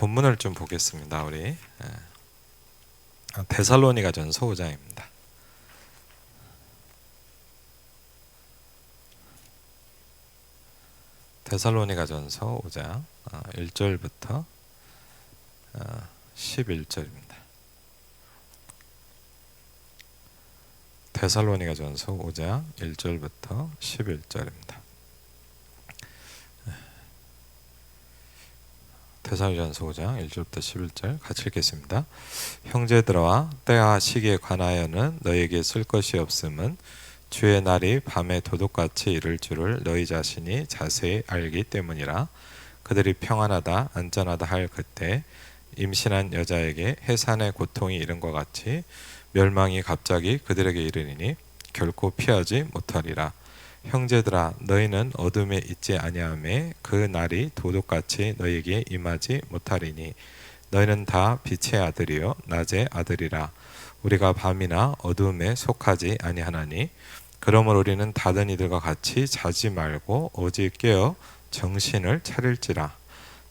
본문을 좀 보겠습니다. 우리 데살로니가전서 5장입니다. 데살로니가전서 5장 1절부터 11절입니다. 데살로니가전서 5장 1절부터 11절입니다. 데살로니가전서 5장 1절부터 11절 같이 읽겠습니다. 형제들아, 때와 시기에 관하여는 너희에게 쓸 것이 없음은 주의 날이 밤에 도둑같이 이를 줄을 너희 자신이 자세히 알기 때문이라. 그들이 평안하다 안전하다 할 그때 임신한 여자에게 해산의 고통이 이른 것 같이 멸망이 갑자기 그들에게 이르리니 결코 피하지 못하리라. 형제들아, 너희는 어둠에 있지 아니하매 그 날이 도둑같이 너희에게 임하지 못하리니 너희는 다 빛의 아들이요 낮의 아들이라. 우리가 밤이나 어둠에 속하지 아니하나니 그러므로 우리는 다른 이들과 같이 자지 말고 오직 깨어 정신을 차릴지라.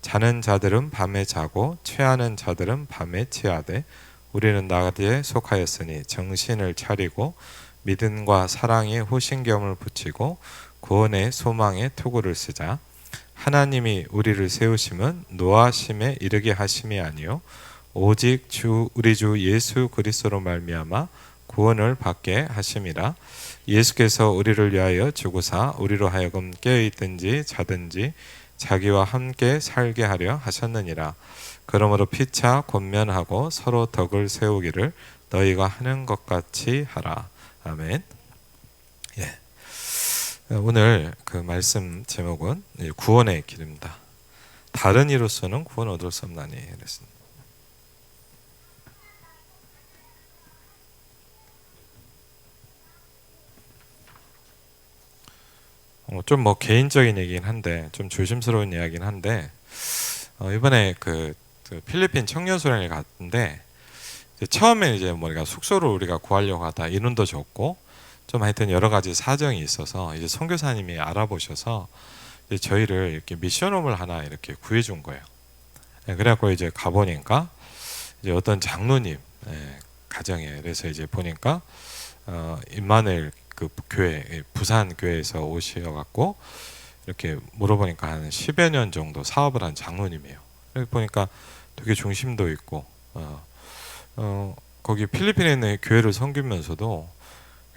자는 자들은 밤에 자고 취하는 자들은 밤에 취하되 우리는 낮에 속하였으니 정신을 차리고 믿음과 사랑에 호신경을 붙이고 구원의 소망에 투구를 쓰자. 하나님이 우리를 세우심은 노하심에 이르게 하심이 아니요 오직 우리 주 예수 그리스도로 말미암아 구원을 받게 하심이라. 예수께서 우리를 위하여 죽으사 우리로 하여금 깨어있든지 자든지 자기와 함께 살게 하려 하셨느니라. 그러므로 피차 권면하고 서로 덕을 세우기를 너희가 하는 것 같이 하라. 아멘. 오늘 그 말씀 제목은 구원의 길입니다. 다른 이로서는 구원 얻을 수 없나니 그랬습니다. 좀 개인적인 얘기긴 한데 좀 조심스러운 이야기긴 한데 이번에 그 필리핀 청년 수련회 갔는데 처음에 이제 우리가 숙소를 우리가 구하려고 하다 인원도 적고 좀 하여튼 여러 가지 사정이 있어서 이제 선교사님이 알아보셔서 이제 저희를 이렇게 미션홈을 하나 이렇게 구해준 거예요. 그래갖고 이제 가보니까 이제 어떤 장로님 가정에 그래서 이제 보니까 임마누엘 그 교회 부산 교회에서 오셔갖고 이렇게 물어보니까 한 10여 년 정도 사업을 한 장로님이에요. 그래서 보니까 되게 중심도 있고 거기 필리핀에 있는 교회를 섬기면서도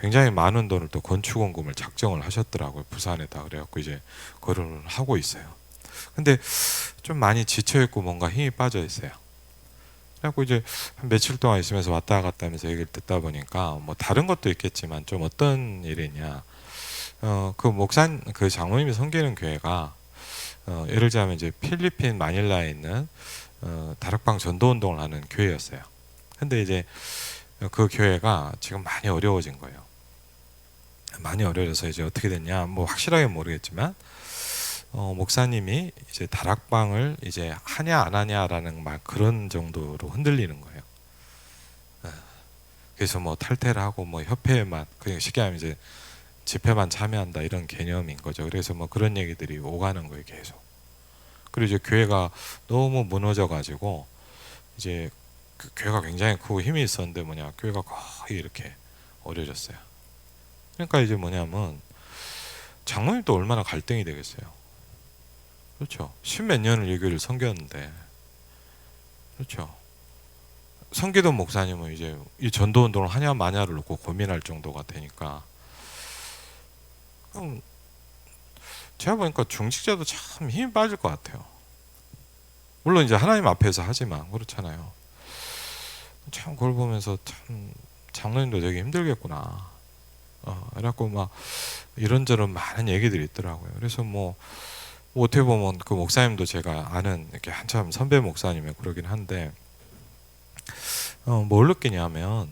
굉장히 많은 돈을 또 건축원금을 작정을 하셨더라고요. 부산에다. 그래갖고 이제 거론을 하고 있어요. 근데 좀 많이 지쳐있고 뭔가 힘이 빠져 있어요. 그래갖고 이제 한 며칠 동안 있으면서 왔다 갔다 하면서 얘기를 듣다 보니까 뭐 다른 것도 있겠지만 좀 어떤 일이냐. 그 장로님이 섬기는 교회가 예를 들자면 이제 필리핀 마닐라에 있는 다락방 전도운동을 하는 교회였어요. 근데 이제 그 교회가 지금 많이 어려워진 거예요. 많이 어려워져서 이제 어떻게 됐냐, 뭐 확실하게 모르겠지만 목사님이 이제 다락방을 이제 하냐 안 하냐라는 막 그런 정도로 흔들리는 거예요. 그래서 뭐 탈퇴를 하고 뭐 협회에만 그냥 쉽게 하면 이제 집회만 참여한다 이런 개념인 거죠. 그래서 뭐 그런 얘기들이 오가는 거예요, 계속. 그리고 이제 교회가 너무 무너져가지고 이제 그 교회가 굉장히 크고 힘이 있었는데 교회가 거의 이렇게 어려졌어요. 그러니까 이제 장로님도 얼마나 갈등이 되겠어요. 그렇죠. 10몇 년을 이 교회를 섬겼는데, 그렇죠. 섬기던 목사님은 이제 이 전도 운동을 하냐 마냐를 놓고 고민할 정도가 되니까, 그럼 제가 보니까 중직자도 참 힘이 빠질 것 같아요. 물론 이제 하나님 앞에서 하지만 그렇잖아요. 참 그걸 보면서 참 장로님도 되게 힘들겠구나. 그래갖고 막 이런저런 많은 얘기들이 있더라고요. 그래서 뭐 어떻게 보면 그 목사님도 제가 아는 이렇게 한참 선배 목사님이 그러긴 한데 뭘 느끼냐면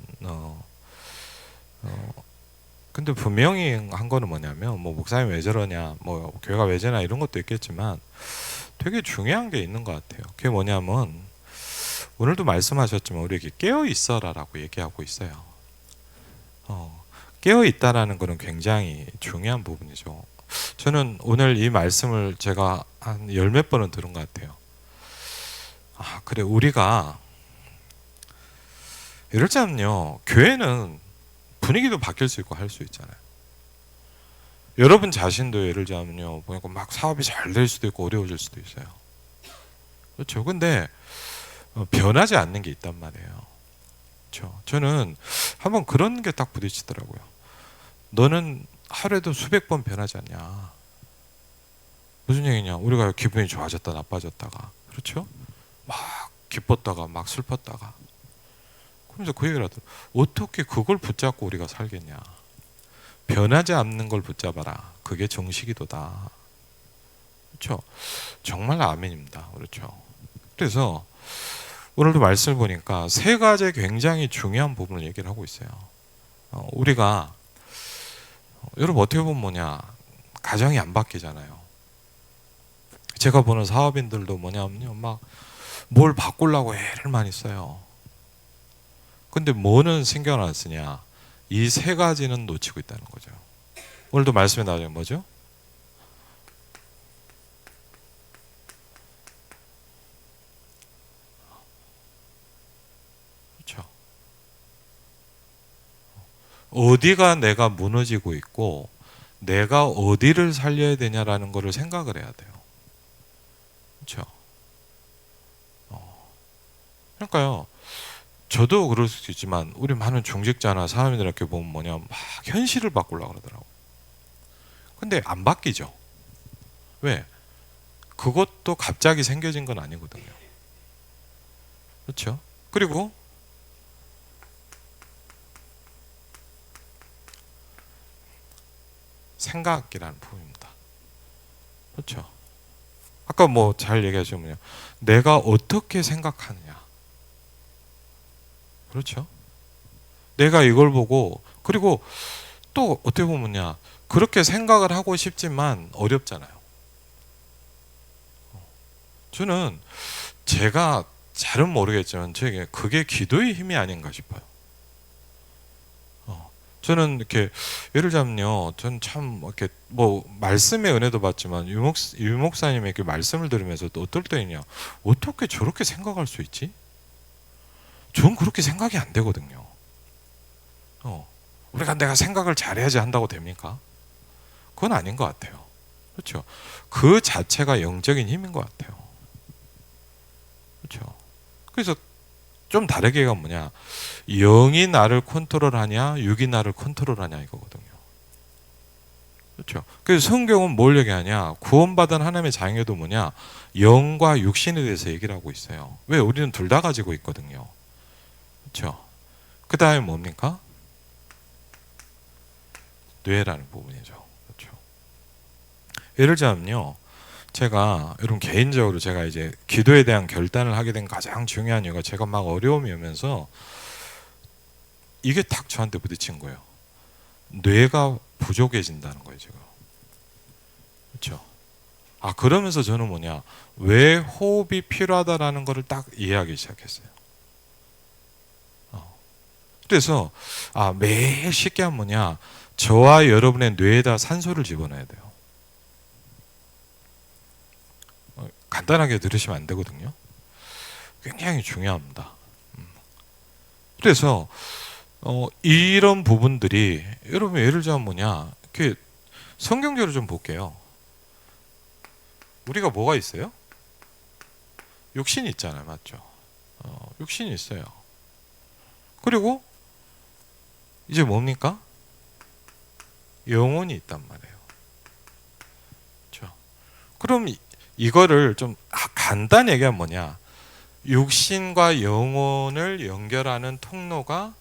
근데 분명히 한 거는 뭐 목사님 왜 저러냐, 뭐 교회가 왜 저러냐 이런 것도 있겠지만 되게 중요한 게 있는 것 같아요. 그게 뭐냐면 오늘도 말씀하셨지만 우리에게 깨어 있어라라고 얘기하고 있어요. 깨어 있다라는 것은 굉장히 중요한 부분이죠. 저는 오늘 이 말씀을 제가 한 10몇 번은 들은 것 같아요. 그래, 우리가 예를 들자면요, 교회는 분위기도 바뀔 수 있고 할 수 있잖아요. 여러분 자신도 예를 들자면요, 보니까 막 사업이 잘 될 수도 있고 어려워질 수도 있어요. 그렇죠. 근데 변하지 않는 게 있단 말이에요. 그렇죠. 저는 한번 그런 게 딱 부딪히더라고요. 너는 하루에도 수백 번 변하지 않냐. 무슨 얘기냐? 우리가 기분이 좋아졌다 나빠졌다가, 그렇죠? 막 기뻤다가 막 슬펐다가. 그러면서 그 얘기를 하더라고요. 어떻게 그걸 붙잡고 우리가 살겠냐. 변하지 않는 걸 붙잡아라. 그게 정식이도다. 그렇죠? 정말 아멘입니다. 그렇죠? 그래서 오늘도 말씀을 보니까 세 가지 굉장히 중요한 부분을 얘기를 하고 있어요. 우리가 여러분 어떻게 보면 뭐냐, 가정이 안 바뀌잖아요. 제가 보는 사업인들도 뭐냐면요, 막 뭘 바꾸려고 애를 많이 써요. 근데 뭐는 신경 안 쓰냐? 이 세 가지는 놓치고 있다는 거죠. 오늘도 말씀에 나와요. 뭐죠? 그렇죠. 어디가 내가 무너지고 있고 내가 어디를 살려야 되냐라는 것을 생각을 해야 돼요. 그렇죠. 그러니까요. 저도 그럴 수 있지만 우리 많은 중직자나 사람들 이렇게 보면 뭐냐, 막 현실을 바꾸려고 그러더라고. 근데 안 바뀌죠. 왜? 그것도 갑자기 생겨진 건 아니거든요. 그렇죠? 그리고 생각이라는 부분입니다. 그렇죠? 아까 뭐 잘 얘기하셨군요. 내가 어떻게 생각하느냐. 그렇죠? 내가 이걸 보고, 그리고 또 어떻게 보면요, 그렇게 생각을 하고 싶지만 어렵잖아요. 저는 제가 잘은 모르겠지만 제게 그게 기도의 힘이 아닌가 싶어요. 저는 이렇게 예를 들자면요, 전 참 이렇게 뭐 말씀의 은혜도 받지만 유목사님에게 말씀을 들으면서 또 어떨 때냐, 어떻게 저렇게 생각할 수 있지? 전 그렇게 생각이 안 되거든요. 우리가 내가 생각을 잘해야지 한다고 됩니까? 그건 아닌 것 같아요. 그렇죠? 그 자체가 영적인 힘인 것 같아요. 그렇죠? 그래서 좀 다르게가 뭐냐, 영이 나를 컨트롤하냐 육이 나를 컨트롤하냐 이거거든요. 그렇죠? 그래서 성경은 뭘 얘기하냐, 구원받은 하나님의 자녀도 뭐냐, 영과 육신에 대해서 얘기를 하고 있어요. 왜? 우리는 둘 다 가지고 있거든요. 그렇죠? 그 다음에 뭡니까? 뇌라는 부분이죠. 그렇죠? 예를 들자면요, 제가 여러분 개인적으로 제가 이제 기도에 대한 결단을 하게 된 가장 중요한 이유가, 제가 막 어려움이 오면서 이게 딱 저한테 부딪힌 거예요. 뇌가 부족해진다는 거예요, 지금. 그렇죠? 그러면서 저는 뭐냐, 왜 호흡이 필요하다라는 거를 딱 이해하기 시작했어요. 그래서 매일 쉽게 하면 뭐냐, 저와 여러분의 뇌에다 산소를 집어넣어야 돼요. 간단하게 들으시면 안 되거든요. 굉장히 중요합니다. 그래서 이런 부분들이 여러분 예를 들자면 뭐냐, 이렇게 성경적으로 좀 볼게요. 우리가 뭐가 있어요? 육신이 있잖아요, 맞죠? 육신이 있어요. 그리고 이제 뭡니까? 영혼이 있단 말이에요. 그렇죠? 그럼 이거를 좀 간단히 얘기하면 뭐냐, 육신과 영혼을 연결하는 통로가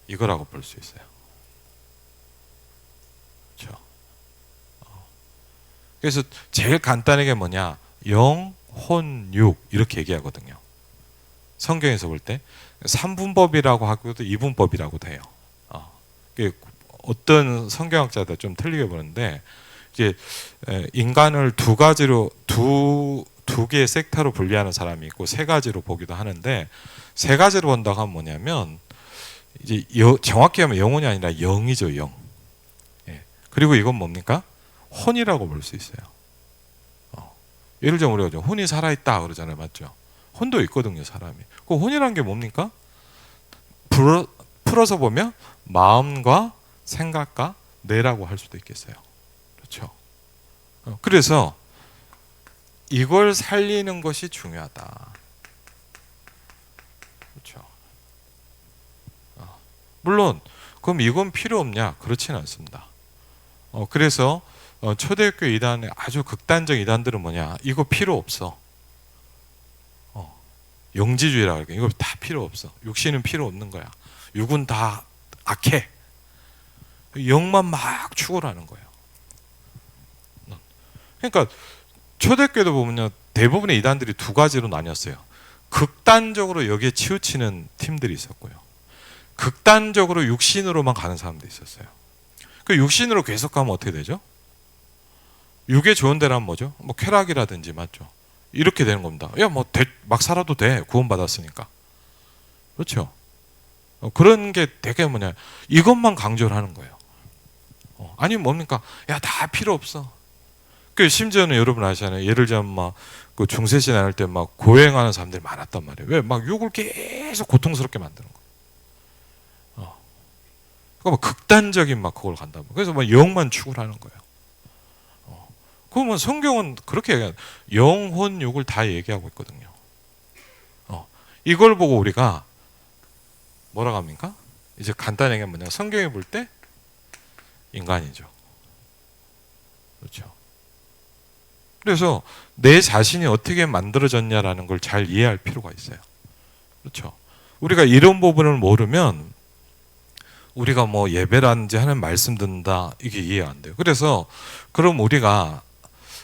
이거라고 볼 수 있어요. 그렇죠? 그래서 제일 간단하게 뭐냐, 영, 혼, 육 이렇게 얘기하거든요. 성경에서 볼 때 3분법이라고 하고도 2분법이라고 돼요. 어떤 성경학자도 좀 틀리게 보는데, 이제 인간을 두 가지로 두 개의 섹터로 분리하는 사람이 있고 세 가지로 보기도 하는데, 세 가지로 본다고 하면 뭐냐면 이제 정확히 하면 영혼이 아니라 영이죠, 영. 그리고 이건 뭡니까? 혼이라고 볼 수 있어요. 예를 들면 우리가 혼이 살아있다 그러잖아요, 맞죠? 혼도 있거든요, 사람이. 그 혼이란 게 뭡니까? 풀어서 보면 마음과 생각과 뇌라고 할 수도 있겠어요. 그렇죠? 그래서 이걸 살리는 것이 중요하다. 그렇죠? 물론 그럼 이건 필요 없냐? 그렇지는 않습니다. 그래서 초대교회 이단의 아주 극단적 이단들은 뭐냐? 이거 필요 없어. 영지주의라고 할게. 이거 다 필요 없어. 육신은 필요 없는 거야. 육은 다 악해. 영만 막 추구하는 거예요. 그러니까 초대교회도 보면요, 대부분의 이단들이 두 가지로 나뉘었어요. 극단적으로 여기에 치우치는 팀들이 있었고요. 극단적으로 육신으로만 가는 사람도 있었어요. 그 육신으로 계속 가면 어떻게 되죠? 육에 좋은 데란 뭐죠? 뭐 쾌락이라든지, 맞죠? 이렇게 되는 겁니다. 야, 뭐 막 살아도 돼. 구원받았으니까. 그렇죠? 그런 게 되게 뭐냐, 이것만 강조를 하는 거예요. 아니면 뭡니까? 야, 다 필요 없어. 그 심지어는 여러분 아시잖아요. 예를 들면 막그 중세시대 할 때 막 고행하는 사람들이 많았단 말이에요. 왜? 막 육을 계속 고통스럽게 만드는 거예요. 그러니까 뭐 극단적인 막 그걸 간다. 그래서 막 영만 추구를 하는 거예요. 그러면 성경은 그렇게 얘기해요. 영혼, 육을 다 얘기하고 있거든요. 이걸 보고 우리가 뭐라고 합니까? 이제 간단히 얘기하면 뭐냐? 성경이 볼 때 인간이죠. 그렇죠. 그래서 내 자신이 어떻게 만들어졌냐라는 걸 잘 이해할 필요가 있어요. 그렇죠. 우리가 이런 부분을 모르면 우리가 뭐 예배라든지 하는 말씀 듣는다 이게 이해가 안 돼요. 그래서 그럼 우리가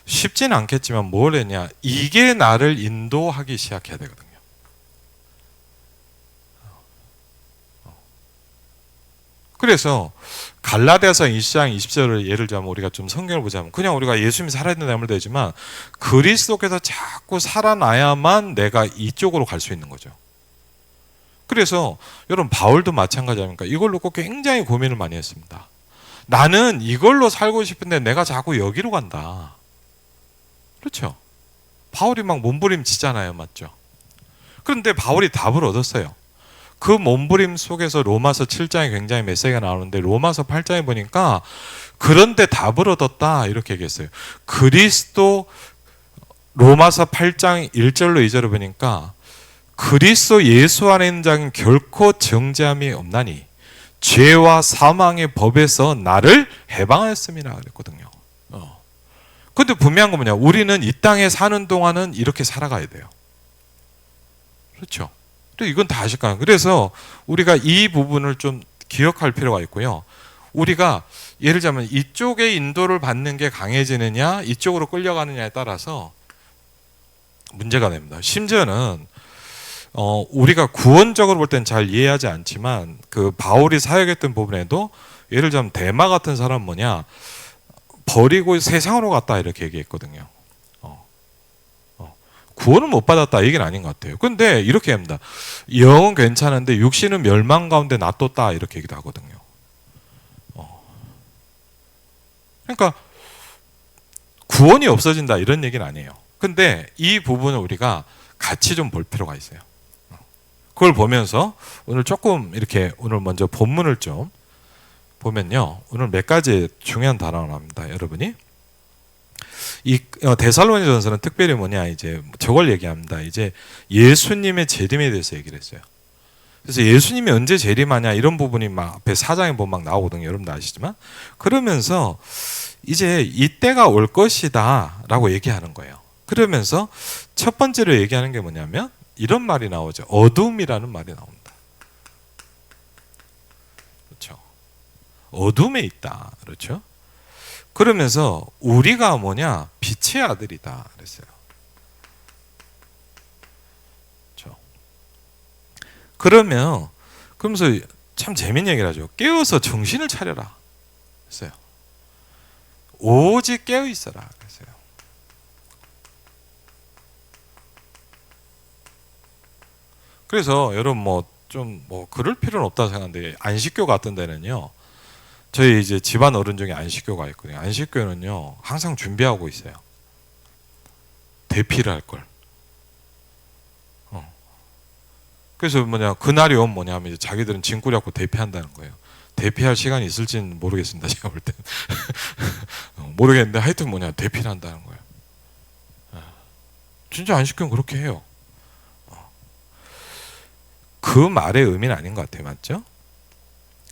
쉽지는 않겠지만 뭘 했냐? 이게 나를 인도하기 시작해야 되거든요. 그래서 갈라디아서 2장 20절을 예를 들자면 우리가 좀 성경을 보자면 그냥 우리가 예수님이 살아야 된다 하면 되지만 그리스도께서 자꾸 살아나야만 내가 이쪽으로 갈 수 있는 거죠. 그래서 여러분 바울도 마찬가지 아닙니까? 이걸 놓고 굉장히 고민을 많이 했습니다. 나는 이걸로 살고 싶은데 내가 자꾸 여기로 간다. 그렇죠? 바울이 막 몸부림치잖아요, 맞죠? 그런데 바울이 답을 얻었어요. 그 몸부림 속에서 로마서 7장에 굉장히 메시지가 나오는데 로마서 8장에 보니까 그런데 답을 얻었다 이렇게 얘기했어요. 그리스도 로마서 8장 1절로 2절을 보니까 그리스도 예수 안에 있는 자는 결코 정죄함이 없나니 죄와 사망의 법에서 나를 해방하였음이라 그랬거든요. 근데 분명한 건 뭐냐? 우리는 이 땅에 사는 동안은 이렇게 살아가야 돼요. 그렇죠? 또 이건 다 아실 거예요. 그래서 우리가 이 부분을 좀 기억할 필요가 있고요. 우리가 예를 들자면 이쪽의 인도를 받는 게 강해지느냐, 이쪽으로 끌려가느냐에 따라서 문제가 됩니다. 심지어는 우리가 구원적으로 볼 땐 잘 이해하지 않지만 그 바울이 사역했던 부분에도 예를 들자면 대마 같은 사람 뭐냐, 버리고 세상으로 갔다 이렇게 얘기했거든요. 구원을 못 받았다 얘기는 아닌 것 같아요. 근데 이렇게 합니다. 영은 괜찮은데 육신은 멸망 가운데 놔뒀다 이렇게 얘기도 하거든요. 그러니까 구원이 없어진다 이런 얘기는 아니에요. 근데 이 부분을 우리가 같이 좀 볼 필요가 있어요. 그걸 보면서 오늘 조금 이렇게 오늘 먼저 본문을 좀 보면요. 오늘 몇 가지 중요한 단어가 나옵니다. 여러분이 이 데살로니가전서는 특별히 뭐냐, 이제 저걸 얘기합니다. 이제 예수님의 재림에 대해서 얘기를 했어요. 그래서 예수님이 언제 재림하냐 이런 부분이 막 앞에 4장에 보면 막 나오거든요. 여러분도 아시지만 그러면서 이제 이때가 올 것이다라고 얘기하는 거예요. 그러면서 첫 번째로 얘기하는 게 뭐냐면 이런 말이 나오죠. 어둠이라는 말이 나옵니다. 그렇죠? 어둠에 있다. 그렇죠? 그러면서 우리가 뭐냐? 빛의 아들이다 그랬어요. 그렇죠? 그러면서 참 재밌는 얘기를 하죠. 깨어서 정신을 차려라 그랬어요. 오직 깨어 있어라 그랬어요. 그래서 여러분 좀 그럴 필요는 없다고 생각하는데 안식교 같은 데는요. 저희 이제 집안 어른 중에 안식교가 있거든요. 안식교는요 항상 준비하고 있어요. 대피를 할 걸. 그래서 그날이 오면 뭐냐면 이제 자기들은 짐 꾸려갖고 대피한다는 거예요. 대피할 시간이 있을지는 모르겠습니다. 제가 볼 때. 모르겠는데 하여튼 대피를 한다는 거예요. 진짜 안 시키면 그렇게 해요. 그 말의 의미는 아닌 것 같아요. 맞죠?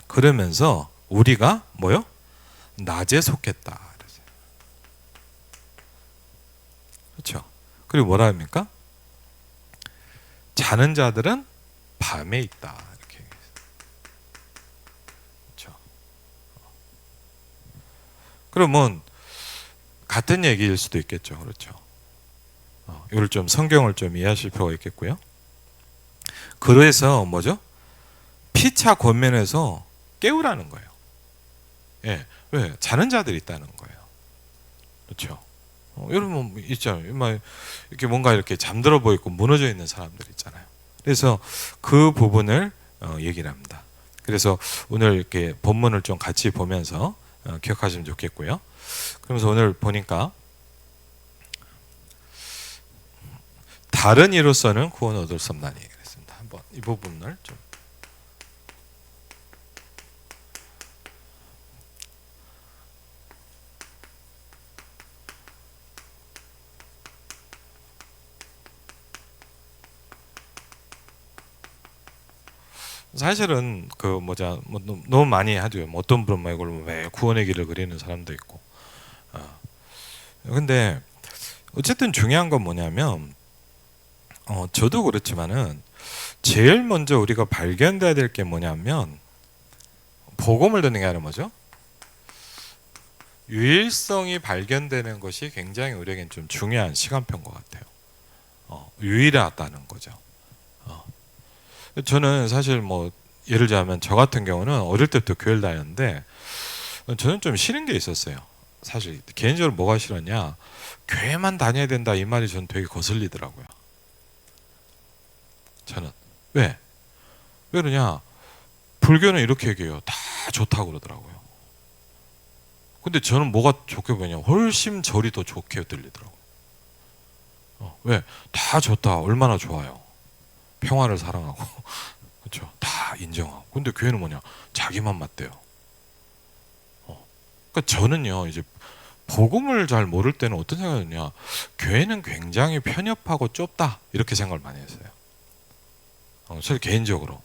그러면서 우리가 뭐요? 낮에 속했다. 그렇죠? 그리고 뭐라 합니까? 자는 자들은 밤에 있다. 이렇게 얘기했어요. 그렇죠? 그러면 같은 얘기일 수도 있겠죠. 그렇죠? 이걸 좀 성경을 좀 이해하실 필요가 있겠고요. 그래서 뭐죠? 피차 권면에서 깨우라는 거예요. 예, 왜? 자는 자들이 있다는 거예요. 그렇죠? 여러분 있잖아요. 이렇게 뭔가 이렇게 잠들어 보이고 무너져 있는 사람들 있잖아요. 그래서 그 부분을 얘기를 합니다. 그래서 오늘 이렇게 본문을 좀 같이 보면서 기억하시면 좋겠고요. 그러면서 오늘 보니까 다른 이로서는 구원 얻을 수 없나니 그랬습니다. 한번 이 부분을 좀 사실은 너무 많이 하죠. 어떤 분은 이걸 왜 구원의 길을 그리는 사람도 있고. 근데 어쨌든 중요한 건 뭐냐면 저도 그렇지만은 제일 먼저 우리가 발견돼야 될 게 뭐냐면 복음을 듣는 게 아니라 뭐죠? 유일성이 발견되는 것이 굉장히 우리에겐 좀 중요한 시간표인 것 같아요. 유일하다는 거죠. 저는 사실 예를 들자면 저 같은 경우는 어릴 때부터 교회를 다녔는데 저는 좀 싫은 게 있었어요. 사실 개인적으로 뭐가 싫었냐, 교회만 다녀야 된다 이 말이 저는 되게 거슬리더라고요. 저는 왜 그러냐, 불교는 이렇게 얘기해요. 다 좋다고 그러더라고요. 근데 저는 뭐가 좋게 보이냐, 훨씬 절이 더 좋게 들리더라고요. 왜? 다 좋다. 얼마나 좋아요. 평화를 사랑하고 그렇죠. 다 인정하고. 근데 교회는 뭐냐, 자기만 맞대요. 그러니까 저는요, 이제 복음을 잘 모를 때는 어떤 생각이냐, 교회는 굉장히 편협하고 좁다 이렇게 생각을 많이 했어요. 사실 개인적으로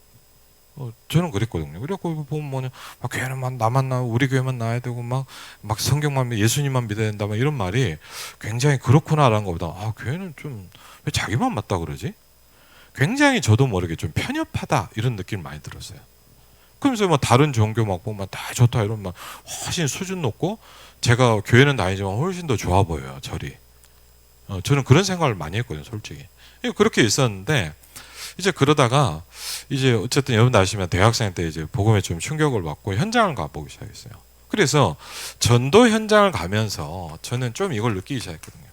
저는 그랬거든요. 그래갖고 보면 뭐냐, 교회는 나만 나, 우리 교회만 나야 되고 막 성경만 예수님만 믿어야 된다 이런 말이 굉장히 그렇구나라는 것보다 교회는 좀 왜 자기만 맞다 그러지? 굉장히 저도 모르게 좀 편협하다 이런 느낌이 많이 들었어요. 그러면서 다른 종교 보면 다 좋다 이러면 훨씬 수준 높고, 제가 교회는 다니지만 훨씬 더 좋아 보여요, 절이. 저는 그런 생각을 많이 했거든요, 솔직히. 그렇게 있었는데 이제 그러다가 이제 어쨌든 여러분도 아시면 대학생 때 이제 복음에 좀 충격을 받고 현장을 가보기 시작했어요. 그래서 전도 현장을 가면서 저는 좀 이걸 느끼기 시작했거든요.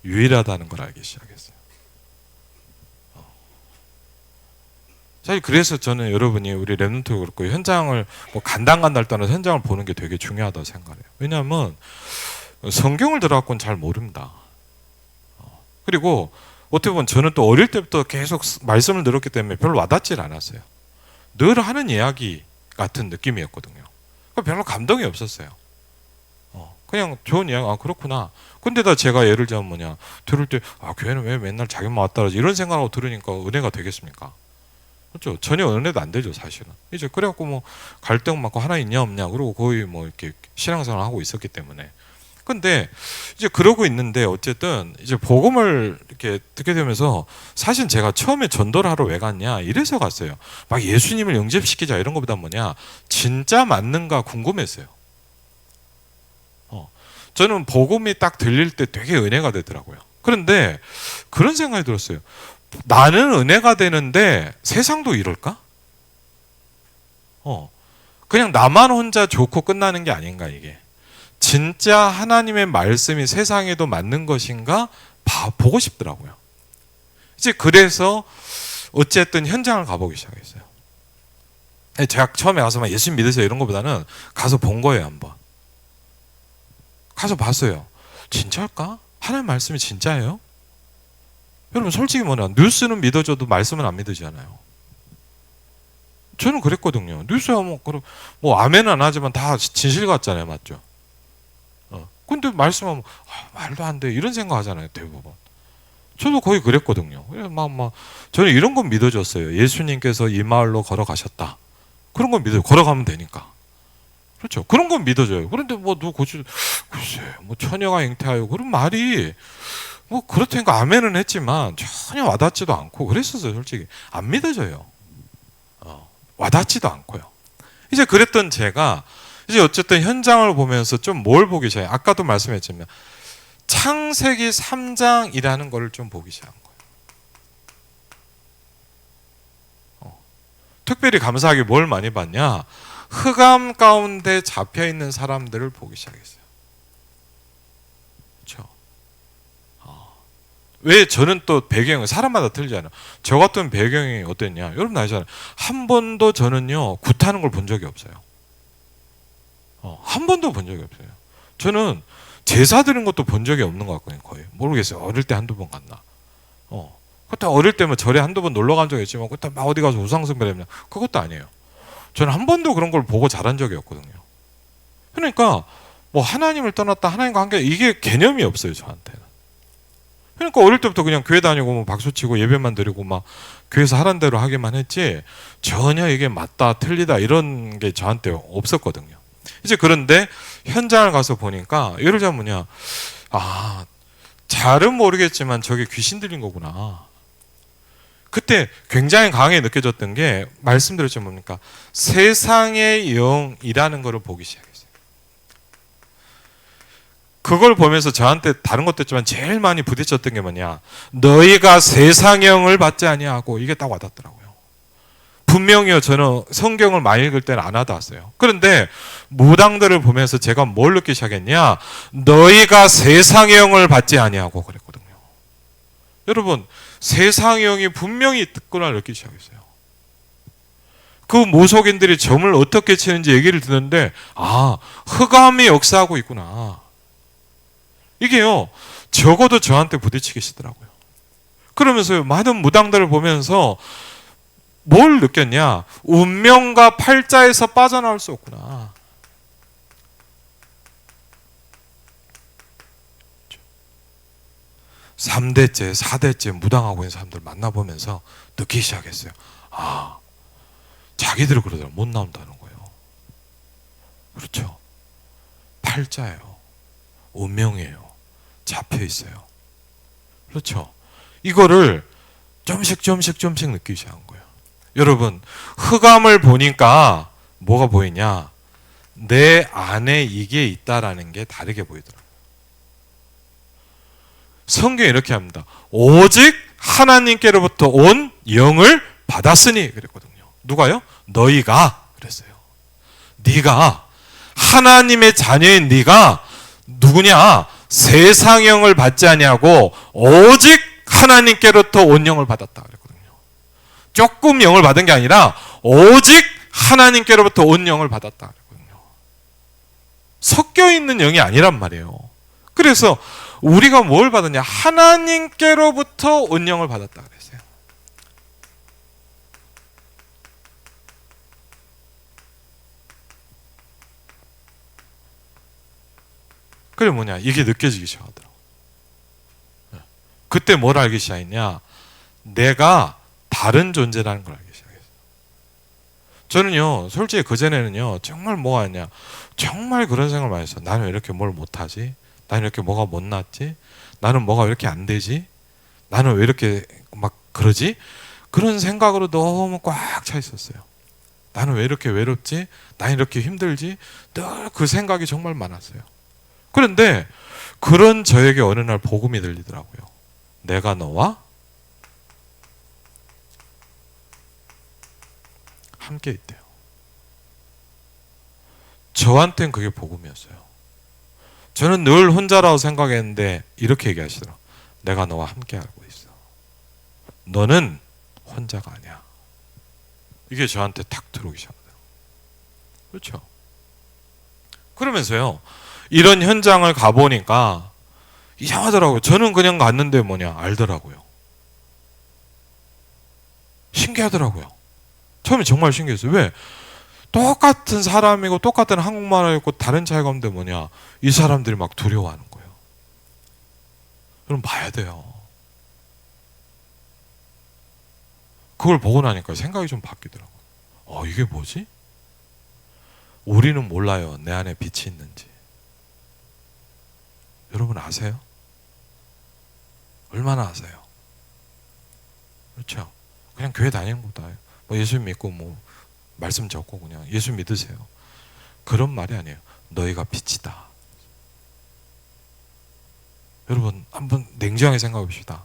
유일하다는 걸 알기 시작했어요. 사실 그래서 저는 여러분이 우리 랩런트도 그렇고 현장을 간당간달 떠나서 현장을 보는 게 되게 중요하다고 생각해요. 왜냐하면 성경을 들어갖고는 잘 모릅니다. 그리고 어떻게 보면 저는 또 어릴 때부터 계속 말씀을 들었기 때문에 별로 와닿질 않았어요. 늘 하는 이야기 같은 느낌이었거든요. 별로 감동이 없었어요. 그냥 좋은 이야기, 그렇구나. 근데다 제가 예를 들자면 들을 때 교회는 왜 맨날 자기만 왔다 그러지 이런 생각하고 들으니까 은혜가 되겠습니까? 그렇죠. 전혀 은혜도 안 되죠, 사실은. 이제 그래갖고 갈등 많고 하나 있냐 없냐 그러고 거의 이렇게 신앙생활을 하고 있었기 때문에. 근데 이제 그러고 있는데 어쨌든 이제 복음을 이렇게 듣게 되면서, 사실 제가 처음에 전도를 하러 왜 갔냐 이래서 갔어요. 예수님을 영접시키자 이런 것보다 진짜 맞는가 궁금했어요. 저는 복음이 딱 들릴 때 되게 은혜가 되더라고요. 그런데 그런 생각이 들었어요. 나는 은혜가 되는데 세상도 이럴까? 그냥 나만 혼자 좋고 끝나는 게 아닌가 이게. 진짜 하나님의 말씀이 세상에도 맞는 것인가 보고 싶더라고요. 이제 그래서 어쨌든 현장을 가보기 시작했어요. 제가 처음에 가서 예수님 믿으세요 이런 것보다는 가서 본 거예요, 한번. 가서 봤어요. 진짜일까? 하나님 말씀이 진짜예요? 여러분 솔직히 뭐냐, 뉴스는 믿어줘도 말씀은 안 믿으잖아요. 저는 그랬거든요. 뉴스야 뭐 아멘은 안 하지만 다 진실 같잖아요, 맞죠? 근데 말씀하면 말도 안 돼 이런 생각 하잖아요, 대부분. 저도 거의 그랬거든요. 저는 이런 건 믿어줬어요. 예수님께서 이 마을로 걸어가셨다. 그런 건 믿어요. 걸어가면 되니까. 그렇죠. 그런 건 믿어줘요. 그런데 글쎄, 처녀가 잉태하여 그런 말이 그렇다니까 아멘은 했지만 전혀 와닿지도 않고 그랬었어요. 솔직히 안 믿어져요. 와닿지도 않고요. 이제 그랬던 제가 이제 어쨌든 현장을 보면서 좀 뭘 보기 시작해요. 아까도 말씀했지만 창세기 3장이라는 걸 좀 보기 시작한 거예요. 특별히 감사하게 뭘 많이 봤냐? 흑암 가운데 잡혀 있는 사람들을 보기 시작했어요. 그렇죠? 왜 저는 또 배경은 사람마다 틀리잖아요. 저 같은 배경이 어땠냐? 여러분 아시잖아요. 한 번도 저는요 굿하는 걸 본 적이 없어요. 한 번도 본 적이 없어요. 저는 제사 드린 것도 본 적이 없는 것 같거든요. 거의 모르겠어요. 어릴 때 한두 번 갔나. 그때 어릴 때면 절에 한두 번 놀러 간 적이 있지만 그때 막 어디 가서 우상숭배했냐 그것도 아니에요. 저는 한 번도 그런 걸 보고 자란 적이 없거든요. 그러니까 하나님을 떠났다 하나님과 함께 이게 개념이 없어요, 저한테는. 그러니까 어릴 때부터 그냥 교회 다니고 박수치고 예배만 드리고 교회에서 하란 대로 하기만 했지 전혀 이게 맞다 틀리다 이런 게 저한테 없었거든요. 이제 그런데 현장을 가서 보니까 예를 들면 잘은 모르겠지만 저게 귀신 들린 거구나. 그때 굉장히 강하게 느껴졌던 게 말씀드렸죠, 뭡니까? 세상의 영이라는 것을 보기 시작했어요. 그걸 보면서 저한테 다른 것도 있지만 제일 많이 부딪혔던 게 뭐냐? 너희가 세상의 영을 받지 아니하고 이게 딱 와닿더라고요. 분명히요, 저는 성경을 많이 읽을 때는 안 와닿았어요. 그런데 무당들을 보면서 제가 뭘 느끼기 시작했냐? 너희가 세상의 영을 받지 아니하고 그랬거든요. 여러분 세상의 영이 분명히 있구나 느끼기 시작했어요. 그 모속인들이 점을 어떻게 치는지 얘기를 듣는데 흑암이 역사하고 있구나. 이게요 적어도 저한테 부딪히시더라고요. 그러면서 많은 무당들을 보면서 뭘 느꼈냐? 운명과 팔자에서 빠져나올 수 없구나. 3대째, 4대째 무당하고 있는 사람들 만나보면서 느끼기 시작했어요. 자기들이 그러더라고요. 못 나온다는 거예요. 그렇죠. 팔자예요. 운명이에요. 잡혀 있어요. 그렇죠. 이거를 좀씩 느끼기 시작한 거예요. 여러분, 흑암을 보니까 뭐가 보이냐? 내 안에 이게 있다라는 게 다르게 보이더라고요. 성경이 이렇게 합니다. 오직 하나님께로부터 온 영을 받았으니 그랬거든요. 누가요? 너희가 그랬어요. 네가 하나님의 자녀인 네가 누구냐? 세상 영을 받지 아니하고 오직 하나님께로부터 온 영을 받았다 그랬거든요. 조금 영을 받은 게 아니라 오직 하나님께로부터 온 영을 받았다 그랬거든요. 섞여 있는 영이 아니란 말이에요. 그래서 우리가 뭘 받았냐? 하나님께로부터 온 영을 받았다 그랬어요. 그게 뭐냐? 이게 느껴지기 시작하더라고요. 그때 뭘 알기 시작했냐? 내가 다른 존재라는 걸 알기 시작했어요. 저는요, 솔직히 그전에는요, 정말 뭐가 있냐? 정말 그런 생각을 많이 했어요. 나는 왜 이렇게 뭘 못하지? 나는 이렇게 뭐가 못났지? 나는 뭐가 왜 이렇게 안 되지? 나는 왜 이렇게 막 그러지? 그런 생각으로 너무 꽉 차 있었어요. 나는 왜 이렇게 외롭지? 나는 이렇게 힘들지? 늘 그 생각이 정말 많았어요. 그런데 그런 저에게 어느 날 복음이 들리더라고요. 내가 너와 함께 있대요. 저한테는 그게 복음이었어요. 저는 늘 혼자라고 생각했는데 이렇게 얘기하시더라고요. 내가 너와 함께 알고 있어. 너는 혼자가 아니야. 이게 저한테 탁 들어오기 시작하더라고요. 그렇죠. 그러면서요, 이런 현장을 가보니까 이상하더라고요. 저는 그냥 갔는데 알더라고요. 신기하더라고요. 처음에 정말 신기했어요. 왜? 똑같은 사람이고 똑같은 한국말을 했고 다른 차이가 없는데 이 사람들이 막 두려워하는 거예요. 그럼 봐야 돼요. 그걸 보고 나니까 생각이 좀 바뀌더라고요. 이게 뭐지? 우리는 몰라요. 내 안에 빛이 있는지. 여러분 아세요? 얼마나 아세요? 그렇죠? 그냥 교회 다니는 것도 예수 믿고 말씀 적고 그냥 예수 믿으세요. 그런 말이 아니에요. 너희가 빛이다. 여러분 한번 냉정하게 생각해 봅시다.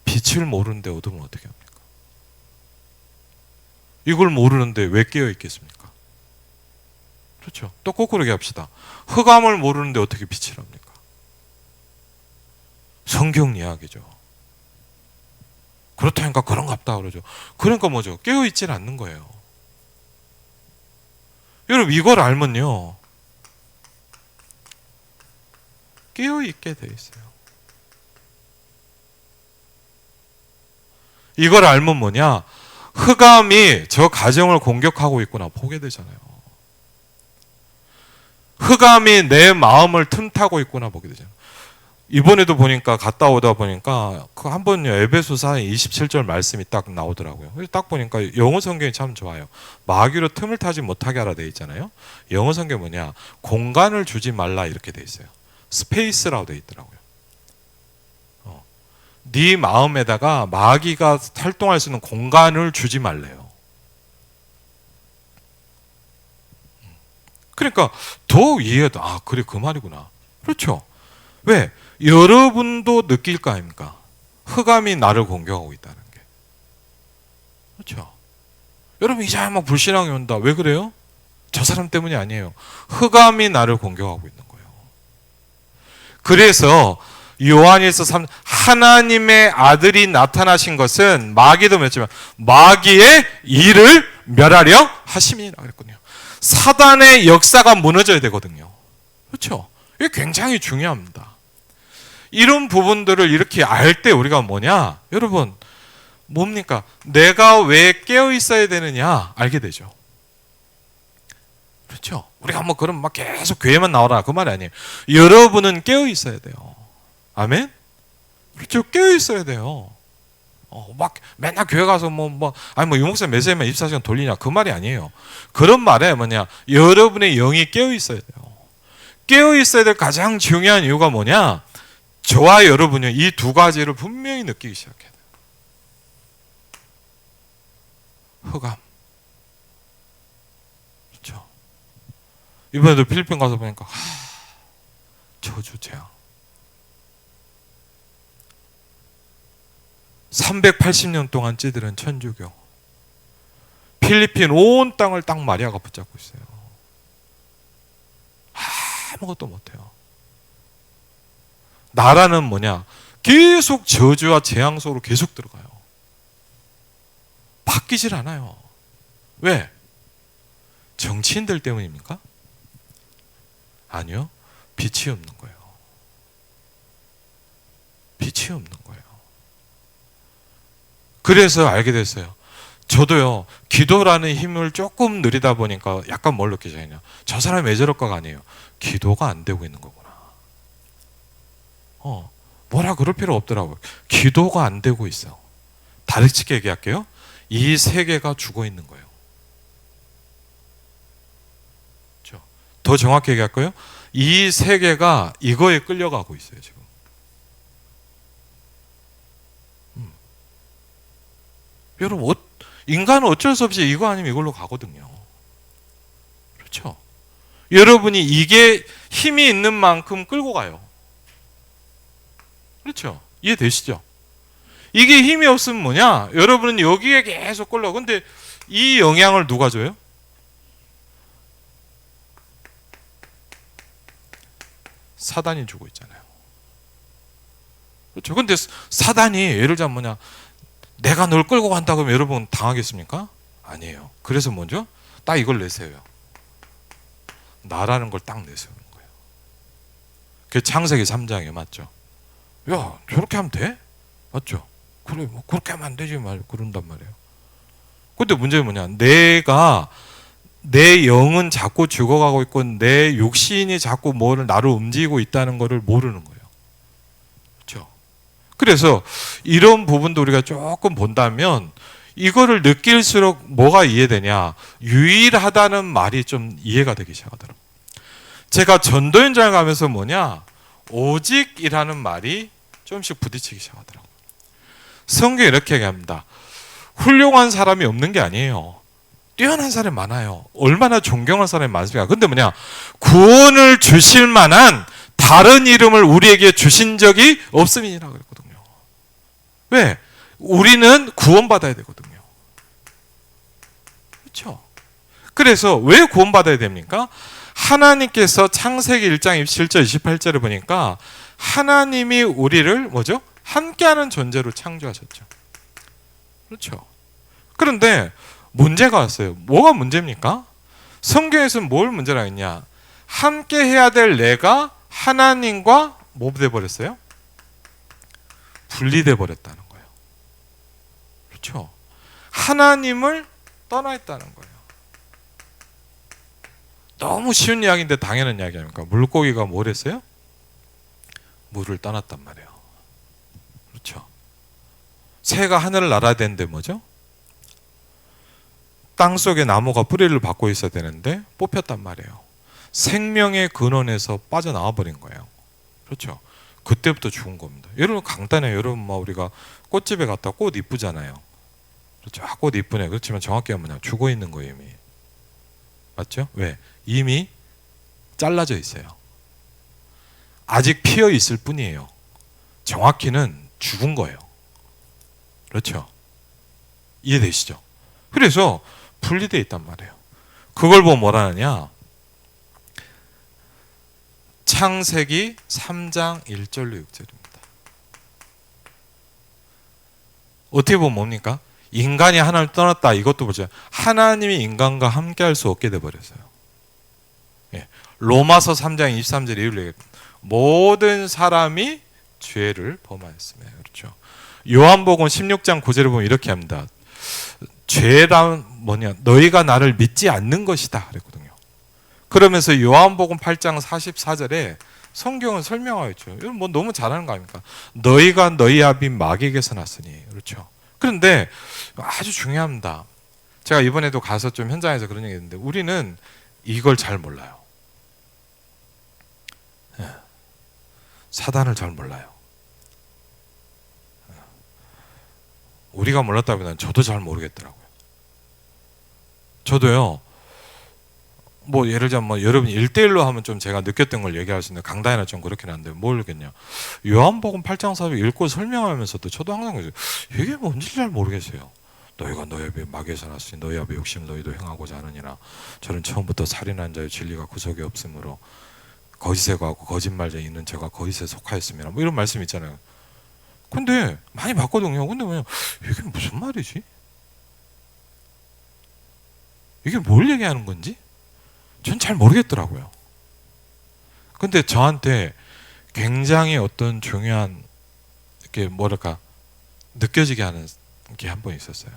빛을 모르는데 어두우면 어떻게 합니까? 이걸 모르는데 왜 깨어 있겠습니까? 그렇죠. 또 거꾸로 얘기합시다. 흑암을 모르는데 어떻게 빛을 합니까? 성경 이야기죠. 그렇다니까 그런갑다 그러죠. 그러니까 뭐죠? 깨어 있질 않는 거예요. 여러분 이걸 알면요, 깨어 있게 돼 있어요. 이걸 알면 흑암이 저 가정을 공격하고 있구나 보게 되잖아요. 흑암이 내 마음을 틈타고 있구나 보게 되잖아요. 이번에도 보니까 갔다 오다 보니까 한 번요 에베소서 27절 말씀이 딱 나오더라고요. 그래서 딱 보니까 영어 성경이 참 좋아요. 마귀로 틈을 타지 못하게 하라 돼 있잖아요. 영어 성경 공간을 주지 말라 이렇게 돼 있어요. 스페이스라고 돼 있더라고요. 네 마음에다가 마귀가 활동할 수 있는 공간을 주지 말래요. 그러니까 더 이해도 그래 그 말이구나. 그렇죠. 왜? 여러분도 느낄 거 아닙니까? 흑암이 나를 공격하고 있다는 게. 그렇죠. 여러분 이제 막 불신앙이 온다. 왜 그래요? 저 사람 때문이 아니에요. 흑암이 나를 공격하고 있는 거예요. 그래서 요한일서 3 하나님의 아들이 나타나신 것은 마귀도 맺지만 마귀의 일을 멸하려 하심이라 그랬거든요. 사단의 역사가 무너져야 되거든요. 그렇죠? 이게 굉장히 중요합니다. 이런 부분들을 이렇게 알 때 우리가 여러분 뭡니까? 내가 왜 깨어 있어야 되느냐 알게 되죠. 그렇죠? 우리가 그럼 계속 교회만 나오라 그 말이 아니에요. 여러분은 깨어 있어야 돼요. 아멘? 그렇죠? 깨어 있어야 돼요. 맨날 교회 가서 유목사 매세만 24시간 돌리냐 그 말이 아니에요. 그런 말에 여러분의 영이 깨어 있어야 돼요. 깨어 있어야 될 가장 중요한 이유가 저와 여러분이 이 두 가지를 분명히 느끼기 시작해야 돼요. 흑암. 그렇죠? 이번에도 필리핀 가서 보니까 저주 재앙. 380년 동안 찌들은 천주교. 필리핀 온 땅을 딱 마리아가 붙잡고 있어요. 아무것도 못해요. 나라는 계속 저주와 재앙 속으로 계속 들어가요. 바뀌질 않아요. 왜? 정치인들 때문입니까? 아니요. 빛이 없는 거예요. 빛이 없는 거예요. 그래서 알게 됐어요. 저도요, 기도라는 힘을 조금 느리다 보니까 약간 뭘 느끼잖아요. 저 사람이 왜 저럴까가 아니에요. 기도가 안 되고 있는 거구나. 뭐라 그럴 필요 없더라고요. 기도가 안 되고 있어. 다르게 얘기할게요. 이 세계가 죽어 있는 거예요. 그렇죠? 더 정확히 얘기할까요? 이 세계가 이거에 끌려가고 있어요, 지금. 여러분, 인간은 어쩔 수 없이 이거 아니면 이걸로 가거든요. 그렇죠? 여러분이 이게 힘이 있는 만큼 끌고 가요. 그렇죠? 이해되시죠? 이게 힘이 없으면 여러분은 여기에 계속 끌려. 근데 이 영향을 누가 줘요? 사단이 주고 있잖아요. 그렇죠? 근데 사단이 예를 들면 내가 널 끌고 간다 그러면 여러분 당하겠습니까? 아니에요. 그래서 먼저 딱 이걸 내세워요. 나라는 걸 딱 내세우는 거예요. 그게 창세기 3장이에요. 맞죠? 야, 저렇게 하면 돼? 맞죠? 그래, 뭐 그렇게 하면 안 되지 말 그런단 말이에요. 근데 문제는 뭐냐? 내 영은 자꾸 죽어가고 있고 내 육신이 자꾸 뭐를 나를 움직이고 있다는 것을 모르는 거예요. 그렇죠? 그래서 이런 부분도 우리가 조금 본다면 이거를 느낄수록 뭐가 이해되냐? 유일하다는 말이 좀 이해가 되기 시작하더라고요. 제가 전도 현장을 가면서 뭐냐? 오직이라는 말이 조금씩 부딪히기 시작하더라고요. 성경에 이렇게 얘기합니다. 훌륭한 사람이 없는 게 아니에요. 뛰어난 사람이 많아요. 얼마나 존경할 사람이 많습니까? 근데 뭐냐? 구원을 주실 만한 다른 이름을 우리에게 주신 적이 없음이라 그랬거든요. 왜? 우리는 구원받아야 되거든요. 그렇죠? 그래서 왜 구원받아야 됩니까? 하나님께서 창세기 1장 27절 28절을 보니까 하나님이 우리를 뭐죠? 함께하는 존재로 창조하셨죠. 그렇죠? 그런데 문제가 왔어요. 뭐가 문제입니까? 성경에서는 뭘 문제라 했냐? 함께 해야 될 내가 하나님과 뭐 돼버렸어요? 분리돼 버렸다는 거예요. 그렇죠? 하나님을 떠나 있다는 거예요. 너무 쉬운 이야기인데 당연한 이야기 아닙니까? 물고기가 뭘 했어요? 물을 떠났단 말이에요. 그렇죠? 새가 하늘을 날아야 되는데 뭐죠? 땅속에 나무가 뿌리를 받고 있어야 되는데 뽑혔단 말이에요. 생명의 근원에서 빠져나와 버린 거예요. 그렇죠? 그때부터 죽은 겁니다. 여러분 간단해요. 여러분 뭐 우리가 꽃집에 갔다 꽃 이쁘잖아요. 그렇죠? 아, 꽃 이쁘네. 그렇지만 정확히 하면 죽어 있는 거예요 이미. 맞죠? 왜? 이미 잘라져 있어요. 아직 피어 있을 뿐이에요. 정확히는 죽은 거예요. 그렇죠? 이해되시죠? 그래서 분리되어 있단 말이에요. 그걸 보면 뭐라 하느냐? 창세기 3장 1절로 6절입니다. 어떻게 보면 뭡니까? 인간이 하나님을 떠났다. 이것도 보죠. 하나님이 인간과 함께 할 수 없게 돼버렸어요. 예. 로마서 3장 23절에 이렇게 모든 사람이 죄를 범하였으며. 그렇죠. 요한복음 16장 9절을 보면 이렇게 합니다. 죄란 뭐냐? 너희가 나를 믿지 않는 것이다. 그랬거든요. 그러면서 요한복음 8장 44절에 성경은 설명하고 있죠. 이건 뭐 너무 잘하는 거 아닙니까? 너희가 너희 아비 마귀에게서 났으니. 그렇죠. 그런데 아주 중요합니다. 제가 이번에도 가서 좀 현장에서 그런 얘기 했는데 우리는 이걸 잘 몰라요. 사단을 잘 몰라요. 우리가 몰랐다면 저도 잘 모르겠더라고요. 저도요. 뭐 예를 들자면 뭐 여러분 1대1로 하면 좀 제가 느꼈던 걸 얘기할 수 있는데 강단이나 좀 그렇긴 한데 모르겠냐. 요한복음 8장 4절 읽고 설명하면서도 저도 항상 그래요. 이게 뭔지 잘 모르겠어요. 너희가 너희 아비 마귀에서 났으니 너희 아비 욕심 너희도 행하고자 하느니라. 저는 처음부터 살인한 자의 진리가 구속이 없으므로 거짓에 가고 거짓말자 있는 제가 거짓에 속하였습니다. 뭐 이런 말씀 있잖아요. 근데 많이 봤거든요. 근데 뭐냐 이게 무슨 말이지? 이게 뭘 얘기하는 건지 전 잘 모르겠더라고요. 근데 저한테 굉장히 어떤 중요한 이렇게 뭐랄까 느껴지게 하는 게 한 번 있었어요.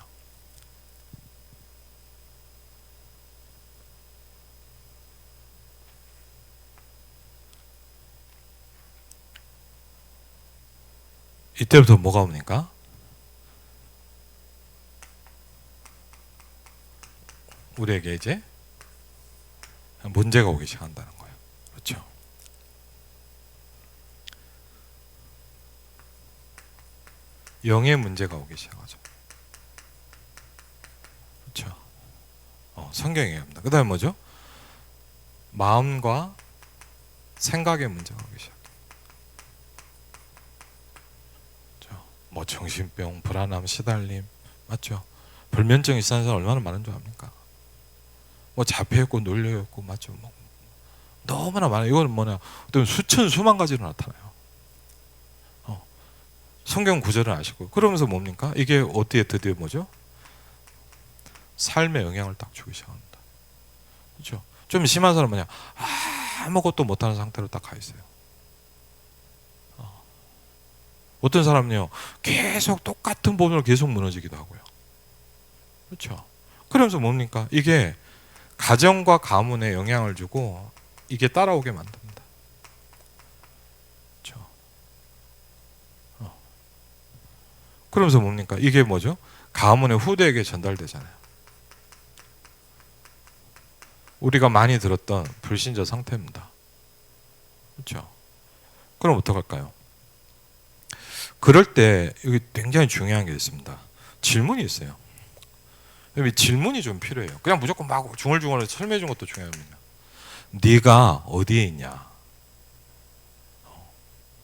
이때부터 뭐가 옵니까? 우리에게 이제 문제가 오기 시작한다는 거예요. 그렇죠? 영의 문제가 오기 시작하죠. 그렇죠? 성경이 얘기합니다. 그 다음에 뭐죠? 마음과 생각의 문제가 오기 시작해요. 그렇죠? 뭐 정신병, 불안함, 시달림, 맞죠? 불면증이 있는 사람 얼마나 많은 줄 압니까? 뭐 잡혀있고 놀려있고 맞죠? 뭐 너무나 많아요. 이거는 뭐냐? 어떤 수천 수만 가지로 나타나요. 성경 구절은 아시고 그러면서 뭡니까? 이게 어떻게 드디어 뭐죠? 삶에 영향을 딱 주기 시작합니다. 그렇죠? 좀 심한 사람은 뭐냐? 아무것도 못하는 상태로 딱 가 있어요. 어떤 사람은요 계속 똑같은 본으로 계속 무너지기도 하고요. 그렇죠? 그러면서 뭡니까? 이게 가정과 가문에 영향을 주고 이게 따라오게 만듭니다. 그렇죠? 그러면서 뭡니까? 이게 뭐죠? 가문의 후대에게 전달되잖아요. 우리가 많이 들었던 불신자 상태입니다. 그렇죠? 그럼 어떡할까요? 그럴 때 여기 굉장히 중요한 게 있습니다. 질문이 있어요. 질문이 좀 필요해요. 그냥 무조건 막 중얼중얼 설명해 준 것도 중요합니다. 네가 어디에 있냐?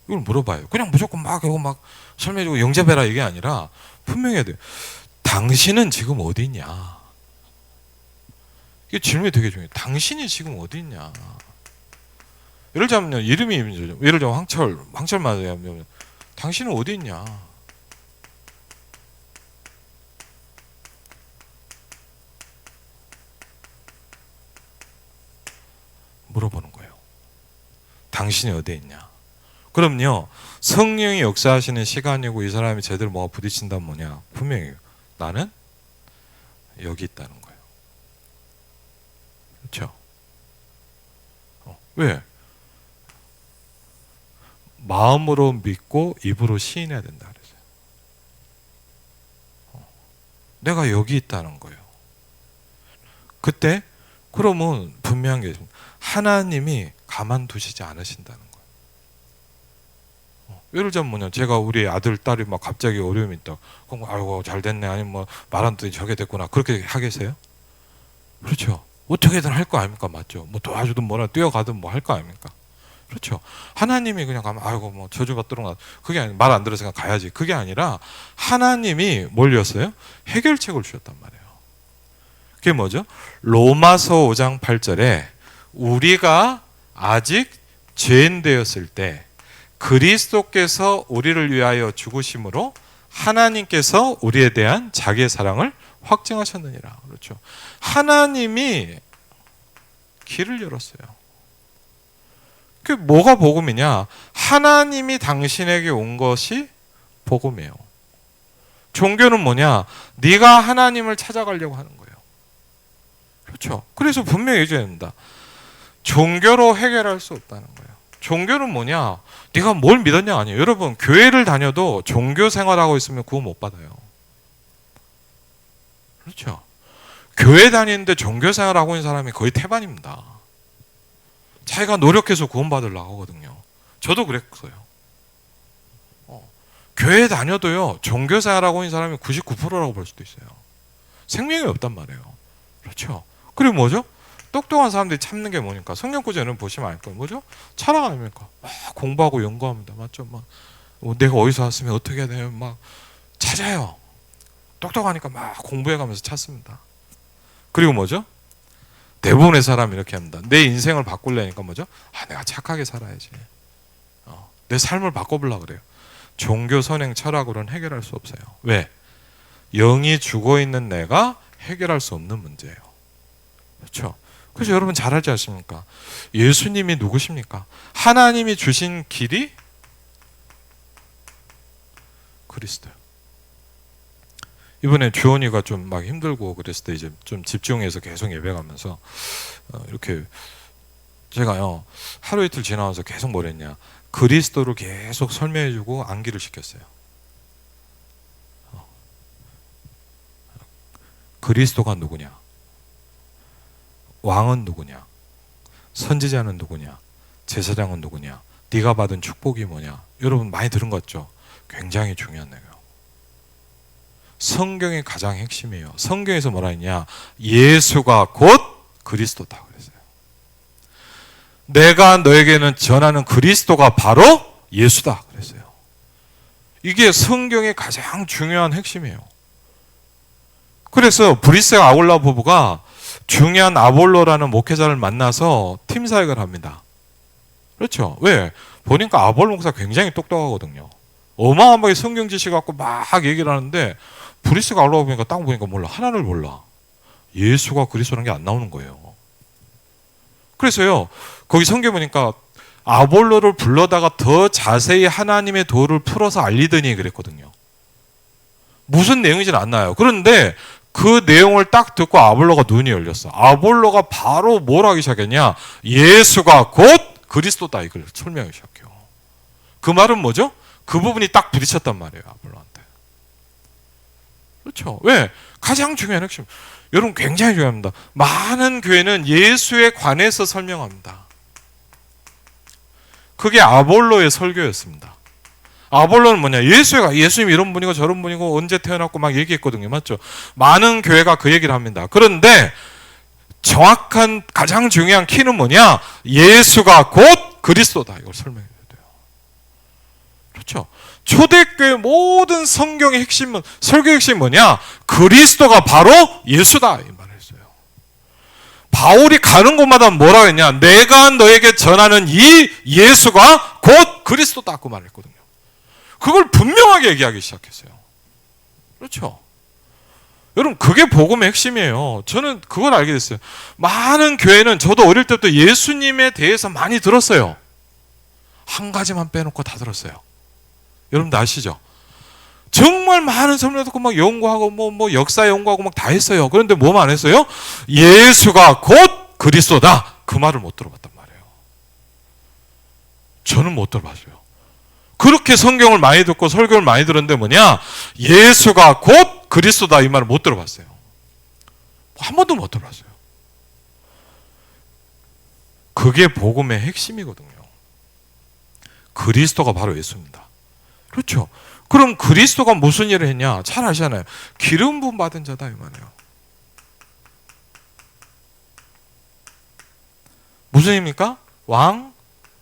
이걸 물어봐요. 그냥 무조건 막 이거 막 설명해 주고 영접해라 이게 아니라 분명히 해야 돼요. 당신은 지금 어디 있냐? 이게 질문이 되게 중요해요. 당신이 지금 어디 있냐? 예를 들자면요. 이름이 예를 들면 황철만 하면 당신은 어디 있냐? 물어보는 거예요. 당신이 어디에 있냐? 그럼요. 성령이 역사하시는 시간이고 이 사람이 제대로 뭐가 부딪힌다면 뭐냐? 분명히 나는 여기 있다는 거예요. 그렇죠? 왜? 마음으로 믿고 입으로 시인해야 된다 그랬어요. 내가 여기 있다는 거예요. 그때 그러면 분명한 게 있습니다. 하나님이 가만두시지 않으신다는 거예요. 예를 들자면 뭐냐, 제가 우리 아들 딸이 막 갑자기 어려움이 있다. 그럼 아이고 잘 됐네, 아니면 뭐 말 안 듣더니 저게 됐구나, 그렇게 하겠어요? 그렇죠. 어떻게든 할 거 아닙니까? 맞죠? 뭐 도와주든 뭐라 뛰어가든 뭐 할 거 아닙니까? 그렇죠. 하나님이 그냥 가면 아이고 뭐 저주받도록, 그게 아니라 말 안 들어서 그냥 가야지, 그게 아니라 하나님이 뭘 줬어요? 해결책을 주셨단 말이에요. 그게 뭐죠? 로마서 5장 8절에 우리가 아직 죄인 되었을 때 그리스도께서 우리를 위하여 죽으심으로 하나님께서 우리에 대한 자기의 사랑을 확증하셨느니라. 그렇죠. 하나님이 길을 열었어요. 그 뭐가 복음이냐? 하나님이 당신에게 온 것이 복음이에요. 종교는 뭐냐? 네가 하나님을 찾아가려고 하는 거예요. 그렇죠. 그래서 분명히 얘기해야 된다. 종교로 해결할 수 없다는 거예요. 종교는 뭐냐? 네가 뭘 믿었냐 아니에요. 여러분, 교회를 다녀도 종교 생활하고 있으면 구원 못 받아요. 그렇죠. 교회 다니는데 종교 생활하고 있는 사람이 거의 태반입니다. 자기가 노력해서 구원 받으려고 하거든요. 저도 그랬어요. 교회 다녀도요, 종교 생활하고 있는 사람이 99%라고 볼 수도 있어요. 생명이 없단 말이에요. 그렇죠. 그리고 뭐죠? 똑똑한 사람들이 참는 게 뭐니까? 성경구절은 보시면 알 거예요. 뭐죠? 철학 아닙니까? 막 공부하고 연구합니다. 맞죠? 막 내가 어디서 왔으면 어떻게 해야 돼요? 막 찾아요. 똑똑하니까 막 공부해가면서 찾습니다. 그리고 뭐죠? 대부분의 사람이 이렇게 합니다. 내 인생을 바꾸려니까 뭐죠? 내가 착하게 살아야지. 내 삶을 바꿔보려고 그래요. 종교 선행 철학으로는 해결할 수 없어요. 왜? 영이 죽어있는 내가 해결할 수 없는 문제예요. 그렇죠? 그래서 여러분 잘 알지 않습니까? 예수님이 누구십니까? 하나님이 주신 길이 그리스도예요. 이번에 주원이가 좀 막 힘들고 그랬을 때 이제 좀 집중해서 계속 예배가면서 이렇게 제가요 하루 이틀 지나면서 계속 뭘 했냐, 그리스도를 계속 설명해주고 암기를 시켰어요. 그리스도가 누구냐? 왕은 누구냐? 선지자는 누구냐? 제사장은 누구냐? 네가 받은 축복이 뭐냐? 여러분 많이 들은 것 같죠? 굉장히 중요한 내용. 성경의 가장 핵심이에요. 성경에서 뭐라 했냐? 예수가 곧 그리스도다 그랬어요. 내가 너에게는 전하는 그리스도가 바로 예수다 그랬어요. 이게 성경의 가장 중요한 핵심이에요. 그래서 브리스의 아굴라 부부가 중요한 아볼로라는 목회자를 만나서 팀 사역을 합니다. 그렇죠. 왜? 보니까 아볼로 목사 굉장히 똑똑하거든요. 어마어마하게 성경 지식 갖고 막 얘기를 하는데 브리스가 아굴라 보니까 딱 보니까 몰라. 하나를 몰라. 예수가 그리스도라는 게 안 나오는 거예요. 그래서요, 거기 성경 보니까 아볼로를 불러다가 더 자세히 하나님의 도를 풀어서 알리더니 그랬거든요. 무슨 내용인지는 안 나요. 그런데 그 내용을 딱 듣고 아볼로가 눈이 열렸어. 아볼로가 바로 뭘 하기 시작했냐? 예수가 곧 그리스도다, 이걸 설명하기 시작해요. 그 말은 뭐죠? 그 부분이 딱 부딪혔단 말이에요, 아볼로한테. 그렇죠? 왜? 가장 중요한 핵심. 여러분, 굉장히 중요합니다. 많은 교회는 예수에 관해서 설명합니다. 그게 아볼로의 설교였습니다. 아볼로는 뭐냐? 예수님 이런 분이고 저런 분이고 언제 태어났고 막 얘기했거든요. 맞죠? 많은 교회가 그 얘기를 합니다. 그런데 정확한 가장 중요한 키는 뭐냐? 예수가 곧 그리스도다. 이걸 설명해야 돼요. 그렇죠? 초대교회 모든 성경의 핵심은, 설교의 핵심이 뭐냐? 그리스도가 바로 예수다, 이 말을 했어요. 바울이 가는 곳마다 뭐라고 했냐? 내가 너에게 전하는 이 예수가 곧 그리스도다, 그 말을 했거든요. 그걸 분명하게 얘기하기 시작했어요. 그렇죠? 여러분, 그게 복음의 핵심이에요. 저는 그걸 알게 됐어요. 많은 교회는, 저도 어릴 때부터 예수님에 대해서 많이 들었어요. 한 가지만 빼놓고 다 들었어요. 여러분들 아시죠? 정말 많은 설명 듣고 막 연구하고 뭐 역사 연구하고 막 다 했어요. 그런데 뭐만 했어요? 예수가 곧 그리스도다, 그 말을 못 들어봤단 말이에요. 저는 못 들어봤어요. 그렇게 성경을 많이 듣고 설교를 많이 들었는데 뭐냐? 예수가 곧 그리스도다, 이 말을 못 들어봤어요. 한 번도 못 들어봤어요. 그게 복음의 핵심이거든요. 그리스도가 바로 예수입니다. 그렇죠? 그럼 그리스도가 무슨 일을 했냐? 잘 아시잖아요. 기름 부음 받은 자다, 이 말이에요. 무슨 일입니까? 왕,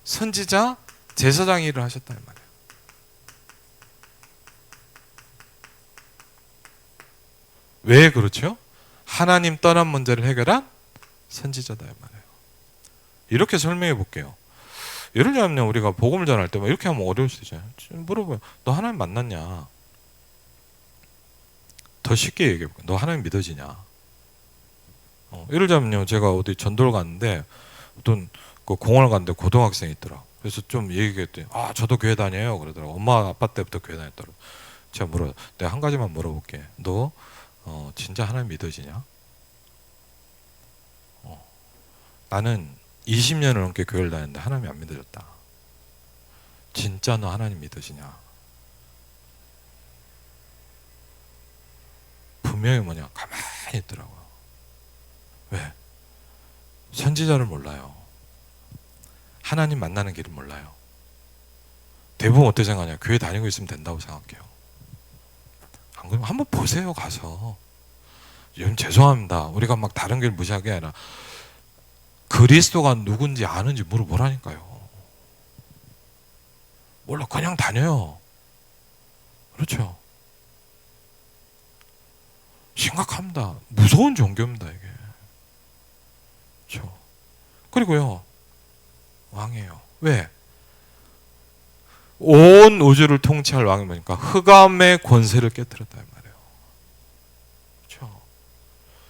선지자, 제사장 일을 하셨다, 이 말이에요. 왜 그렇죠? 하나님 떠난 문제를 해결한 선지자다, 이 말이에요. 이렇게 설명해 볼게요. 예를 들면 우리가 복음을 전할 때 이렇게 하면 어려울 수 있잖아요. 물어봐요. 너 하나님 만났냐? 더 쉽게 얘기해 볼게요. 너 하나님 믿어지냐? 예를 들면요, 제가 어디 전도를 갔는데 어떤 그 공원을 갔는데 고등학생이 있더라. 그래서 좀 얘기했더니, 아, 저도 교회 다녀요, 그러더라고. 엄마 아빠 때부터 교회 다녔더라고. 제가 내가 한 가지만 물어볼게. 너 진짜 하나님 믿어지냐? 나는 20년을 넘게 교회를 다녔는데 하나님이 안 믿어졌다. 진짜 너 하나님 믿으시냐? 분명히 뭐냐? 가만히 있더라고요. 왜? 선지자를 몰라요. 하나님 만나는 길을 몰라요. 대부분 어떻게 생각하냐? 교회 다니고 있으면 된다고 생각해요. 안 그러면 한번 보세요, 가서. 여러분, 죄송합니다. 우리가 막 다른 길 무시하는 게 아니라 그리스도가 누군지 아는지 물어보라니까요. 몰라, 그냥 다녀요. 그렇죠? 심각합니다. 무서운 종교입니다, 이게. 그렇죠? 그리고요, 왕이에요. 왜? 온 우주를 통치할 왕이 뭐니까 흑암의 권세를 깨뜨렸다, 이 말이에요. 그렇죠?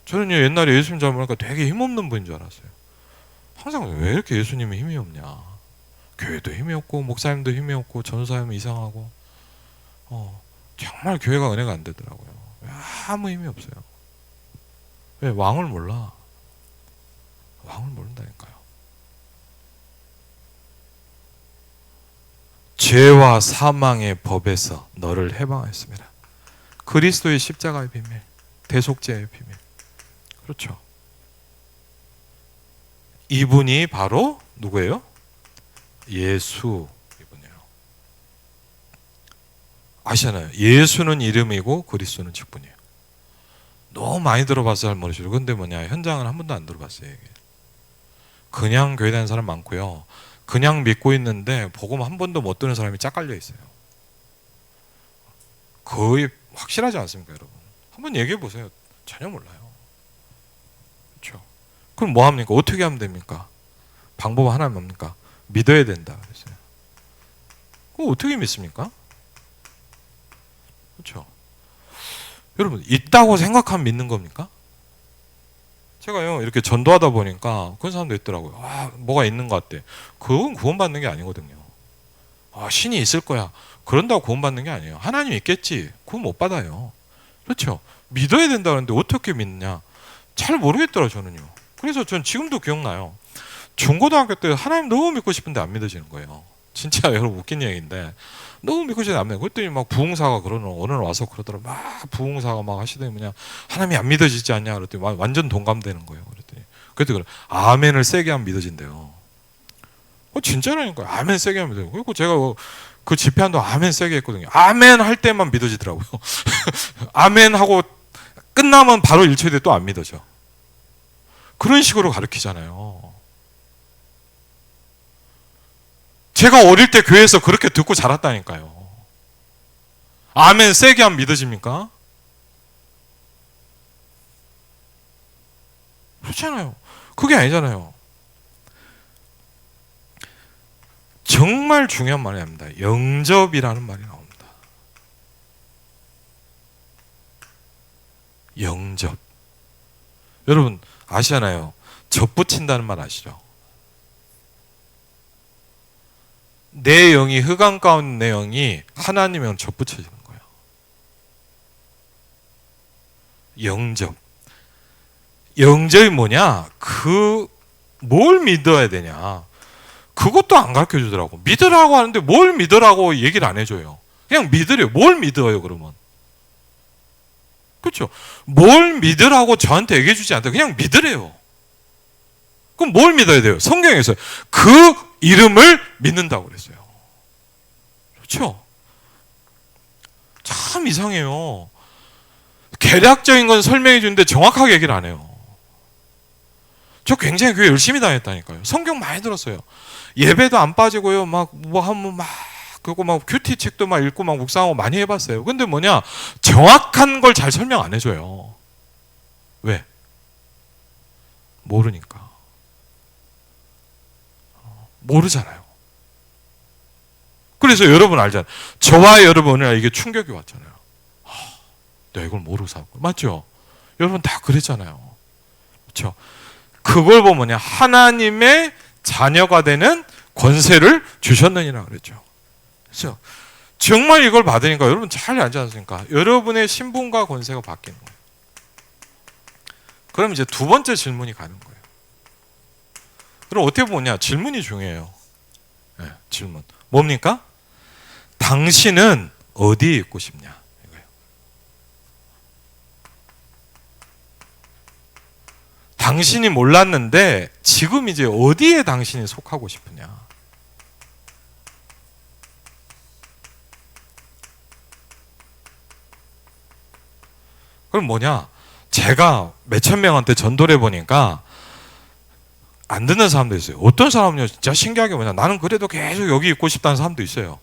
저는 옛날에 예수님 잘 보니까 되게 힘없는 분인 줄 알았어요. 항상 왜 이렇게 예수님이 힘이 없냐? 교회도 힘이 없고 목사님도 힘이 없고 전도사님은 이상하고 정말 교회가 은혜가 안 되더라고요. 아무 힘이 없어요. 왜? 왕을 몰라. 왕을 모른다니까요. 죄와 사망의 법에서 너를 해방하였습니다. 그리스도의 십자가의 비밀, 대속죄의 비밀. 그렇죠? 이분이 바로 누구예요? 예수 이분이에요. 아시잖아요. 예수는 이름이고 그리스도는 직분이에요. 너무 많이 들어봐서 잘 모르시죠. 근데 뭐냐, 현장은 한 번도 안 들어봤어요. 이게. 그냥 교회 다니는 사람 많고요. 그냥 믿고 있는데 복음 한 번도 못 듣는 사람이 짝 깔려 있어요. 거의 확실하지 않습니까, 여러분? 한번 얘기해 보세요. 전혀 몰라요. 그렇죠? 그럼 뭐 합니까? 어떻게 하면 됩니까? 방법은 하나는 뭡니까? 믿어야 된다 그랬어요. 그럼 어떻게 믿습니까? 그렇죠? 여러분, 있다고 생각하면 믿는 겁니까? 제가요 이렇게 전도하다 보니까 그런 사람도 있더라고요. 아, 뭐가 있는 것 같대. 그건 구원받는 게 아니거든요. 아, 신이 있을 거야. 그런다고 구원받는 게 아니에요. 하나님 있겠지. 구원 못 받아요. 그렇죠? 믿어야 된다는데 어떻게 믿느냐? 잘 모르겠더라 저는요. 그래서 전 지금도 기억나요. 중고등학교 때 하나님 너무 믿고 싶은데 안 믿어지는 거예요. 진짜 여러분 웃긴 얘기인데 너무 믿고 싶은데 안 믿어요. 그랬더니 막 부흥사가 그러는 어느 날 와서 그러더라. 막 부흥사가 막 하시더니 뭐냐 하나님이 안 믿어지지 않냐 그랬더니 완전 동감되는 거예요. 그랬더니 아멘을 세게 하면 믿어진대요. 진짜라니까요. 아멘 세게 하면 믿어요. 그리고 제가 그 집회한도 아멘 세게 했거든요. 아멘 할 때만 믿어지더라고요. 아멘 하고 끝나면 바로 일초에 또 안 믿어져. 그런 식으로 가르치잖아요. 제가 어릴 때 교회에서 그렇게 듣고 자랐다니까요. 아멘 세게 하면 믿어집니까? 그렇잖아요. 그게 아니잖아요. 정말 중요한 말이 납니다. 영접이라는 말이 나옵니다. 영접. 여러분 아시잖아요. 접붙인다는 말 아시죠? 내 영이 흑암 가운데 내 영이 하나님의 접붙여지는 거예요. 영접. 영접이 뭐냐? 뭘 믿어야 되냐? 그것도 안 가르쳐 주더라고. 믿으라고 하는데 뭘 믿으라고 얘기를 안 해줘요. 그냥 믿으래요. 뭘 믿어요, 그러면? 그렇죠? 뭘 믿으라고 저한테 얘기해 주지 않다. 그냥 믿으래요. 그럼 뭘 믿어야 돼요? 성경에서 그 이름을 믿는다고 그랬어요. 그렇죠? 참 이상해요. 개략적인 건 설명해 주는데 정확하게 얘기를 안 해요. 저 굉장히 교회 열심히 다녔다니까요. 성경 많이 들었어요. 예배도 안 빠지고요. 그리고 막 큐티 책도 막 읽고 막 묵상하고 많이 해봤어요. 근데 뭐냐? 정확한 걸 잘 설명 안 해줘요. 왜? 모르니까. 모르잖아요. 그래서 여러분 알잖아요. 저와 여러분은 이게 충격이 왔잖아요. 내가 이걸 모르고 살고. 맞죠? 여러분 다 그랬잖아요. 그렇죠? 그걸 보면 하나님의 자녀가 되는 권세를 주셨느니라 그랬죠. 그렇죠? 정말 이걸 받으니까 여러분 잘 알지 않습니까? 여러분의 신분과 권세가 바뀌는 거예요. 그럼 이제 두 번째 질문이 가는 거예요. 그럼 어떻게 보냐? 질문이 중요해요. 네, 질문. 뭡니까? 당신은 어디에 있고 싶냐? 이거예요. 당신이 몰랐는데 지금 이제 어디에 당신이 속하고 싶으냐? 그럼 뭐냐? 제가 몇천 명한테 전도를 해보니까 안 듣는 사람도 있어요. 어떤 사람은요, 진짜 신기하게 뭐냐? 나는 그래도 계속 여기 있고 싶다는 사람도 있어요.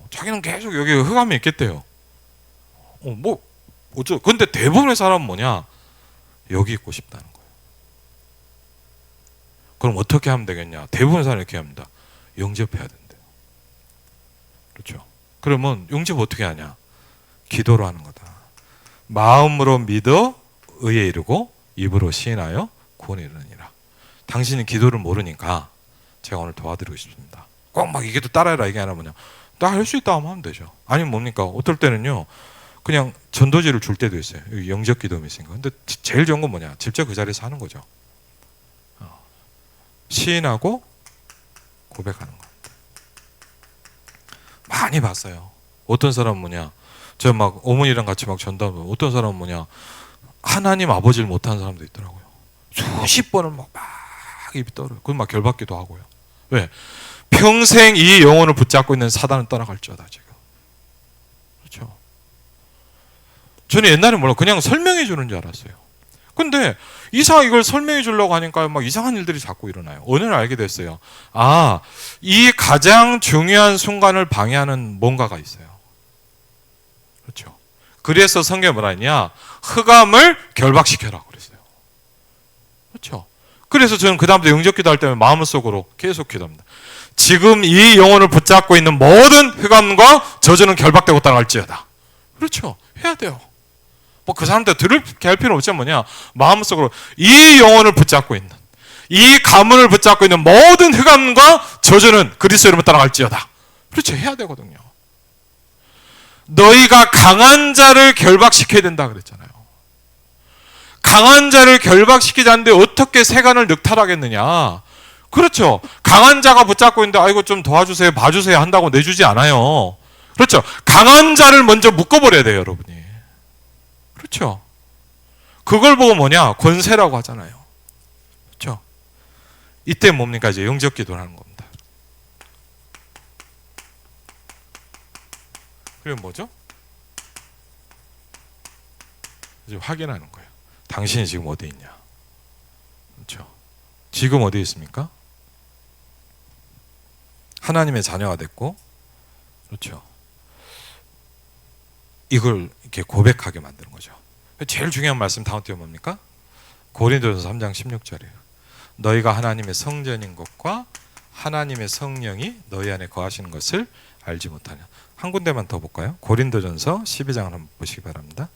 자기는 계속 여기 흑암에 있겠대요. 근데 대부분의 사람은 뭐냐? 여기 있고 싶다는 거예요. 그럼 어떻게 하면 되겠냐? 대부분의 사람이 이렇게 합니다. 영접해야 된대요. 그렇죠? 그러면 영접 어떻게 하냐? 기도로 하는 거다. 마음으로 믿어 의에 이르고 입으로 시인하여 구원에 이르느니라. 당신이 기도를 모르니까 제가 오늘 도와드리고 싶습니다. 꼭 막 이게 또 따라해라 이게 아니라 뭐냐? 나 할 수 있다 하면 되죠. 아니면 뭡니까? 어떨 때는요. 그냥 전도지를 줄 때도 있어요. 영접 기도음이 있으니까. 근데 제일 좋은 건 뭐냐? 직접 그 자리에서 하는 거죠. 시인하고 고백하는 거. 많이 봤어요. 어떤 사람은 뭐냐? 제가 막 어머니랑 같이 막 전도하면 어떤 사람은 뭐냐? 하나님 아버지를 못하는 사람도 있더라고요. 수십 번을 막 입이 떨어요. 그럼 막 결받기도 하고요. 왜? 평생 이 영혼을 붙잡고 있는 사단은 떠나갈지어다 지금. 그렇죠? 저는 옛날에 몰라 그냥 설명해 주는 줄 알았어요. 근데 이상하게 이걸 설명해 주려고 하니까 막 이상한 일들이 자꾸 일어나요. 어느 날 알게 됐어요. 이 가장 중요한 순간을 방해하는 뭔가가 있어요. 그렇죠? 그래서 성경에 뭐라 했냐? 흑암을 결박시켜라 그랬어요. 그렇죠? 그래서 저는 그 다음부터 영접 기도할 때면 마음속으로 계속 기도합니다. 지금 이 영혼을 붙잡고 있는 모든 흑암과 저주는 결박되고 떠날지어다. 그렇죠? 해야 돼요. 뭐 그 사람들 더럽게 할 필요 없지만 뭐냐, 마음속으로 이 영혼을 붙잡고 있는, 이 가문을 붙잡고 있는 모든 흑암과 저주는 그리스도 이름을 따라갈지어다. 그렇죠, 해야 되거든요. 너희가 강한 자를 결박시켜야 된다 그랬잖아요. 강한 자를 결박시키지 않는데 어떻게 세간을 늑탈하겠느냐. 그렇죠. 강한 자가 붙잡고 있는데 아이고 좀 도와주세요, 봐주세요 한다고 내주지 않아요. 그렇죠. 강한 자를 먼저 묶어버려야 돼요, 여러분이. 그렇죠. 그걸 보고 뭐냐, 권세라고 하잖아요. 그렇죠. 이때 뭡니까? 이제 영적 기도를 하는 겁니다. 그리고 뭐죠? 이제 확인하는 거예요. 당신이 지금 어디 있냐. 그렇죠. 지금 어디 있습니까? 하나님의 자녀가 됐고, 그렇죠. 이걸 이렇게 고백하게 만드는 거죠. 제일 중요한 말씀 다음 띄어 뭡니까? 고린도전서 3장 16절이에요. 너희가 하나님의 성전인 것과 하나님의 성령이 너희 안에 거하시는 것을 알지 못하냐. 한 군데만 더 볼까요? 고린도전서 12장을 한번 보시기 바랍니다.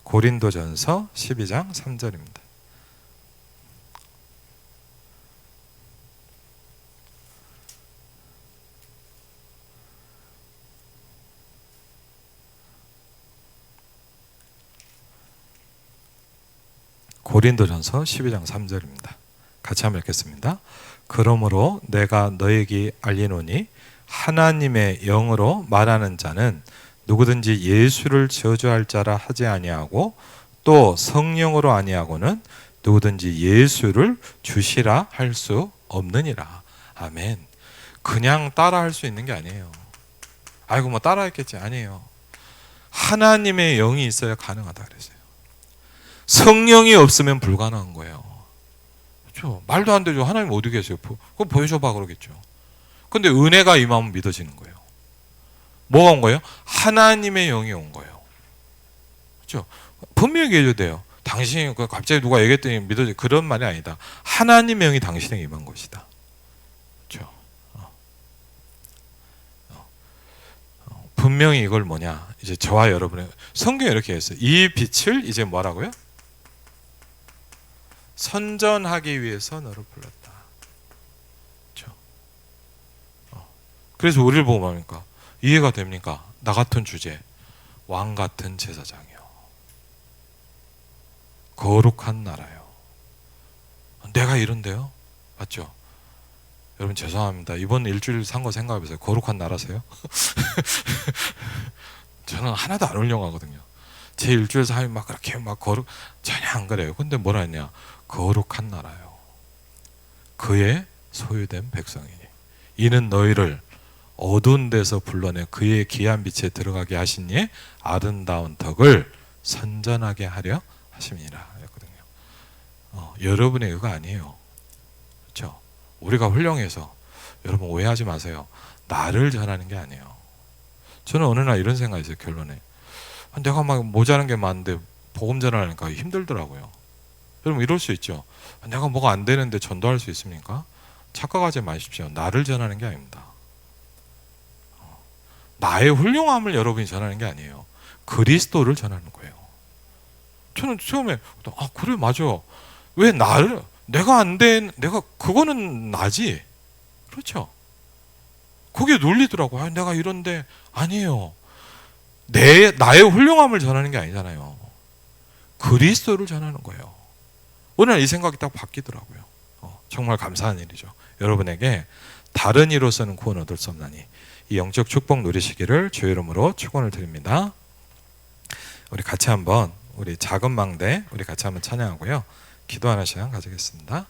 고린도전서 12장 3절입니다. 고린도전서 12장 3절입니다. 같이 한번 읽겠습니다. 그러므로 내가 너에게 알리노니 하나님의 영으로 말하는 자는 누구든지 예수를 저주할 자라 하지 아니하고 또 성령으로 아니하고는 누구든지 예수를 주시라 할 수 없느니라. 아멘. 그냥 따라할 수 있는 게 아니에요. 아이고 뭐 따라했겠지, 아니에요. 하나님의 영이 있어야 가능하다 그랬어요. 성령이 없으면 불가능한 거예요. 그렇죠? 말도 안 되죠. 하나님 어디 계세요? 그거 보여줘봐 그러겠죠. 근데 은혜가 임하면 믿어지는 거예요. 뭐가 온 거예요? 하나님의 영이 온 거예요. 그렇죠? 분명히 얘기해줘야 돼요. 당신이 갑자기 누가 얘기했더니 믿어지, 그런 말이 아니다. 하나님의 영이 당신에게 임한 것이다. 그렇죠? 분명히 이걸 뭐냐, 이제 저와 여러분의 성경에 이렇게 했어요. 이 빛을 이제 뭐라고요? 선전하기 위해서 너를 불렀다. 그렇죠? 그래서 우리를 보고 말합니까? 이해가 됩니까? 나 같은 주제, 왕 같은 제사장이요, 거룩한 나라요. 내가 이런데요? 맞죠? 여러분 죄송합니다. 이번 일주일 산 거 생각해보세요. 거룩한 나라세요? 저는 하나도 안 훌륭하거든요. 제 일주일 삶이 막 그렇게 막 전혀 안 그래요. 근데 뭐라 했냐? 거룩한 나라요, 그의 소유된 백성이니 이는 너희를 어두운 데서 불러내 그의 귀한 빛에 들어가게 하신 이의 아름다운 덕을 선전하게 하려 하심이라 했거든요. 여러분의 의가 아니에요. 그렇죠? 우리가 훌륭해서, 여러분 오해하지 마세요. 나를 전하는 게 아니에요. 저는 어느 날 이런 생각이 있어요. 결론에 내가 막 모자란 게 많은데 복음 전하니까 힘들더라고요. 여러분 이럴 수 있죠. 내가 뭐가 안 되는데 전도할 수 있습니까? 착각하지 마십시오. 나를 전하는 게 아닙니다. 나의 훌륭함을 여러분이 전하는 게 아니에요. 그리스도를 전하는 거예요. 저는 처음에 그래 맞아. 왜 나를, 내가 안 된, 내가 그거는 나지. 그렇죠? 그게 놀리더라고. 내가 이런데 아니에요. 나의 훌륭함을 전하는 게 아니잖아요. 그리스도를 전하는 거예요. 오늘 이 생각이 딱 바뀌더라고요. 정말 감사한 일이죠. 여러분에게 다른 이로서는 구원 얻을 수 없나니 이 영적 축복 누리시기를 주의 이름으로 축원을 드립니다. 우리 같이 한번, 우리 작은 망대 우리 같이 한번 찬양하고요, 기도하는 시간 가지겠습니다.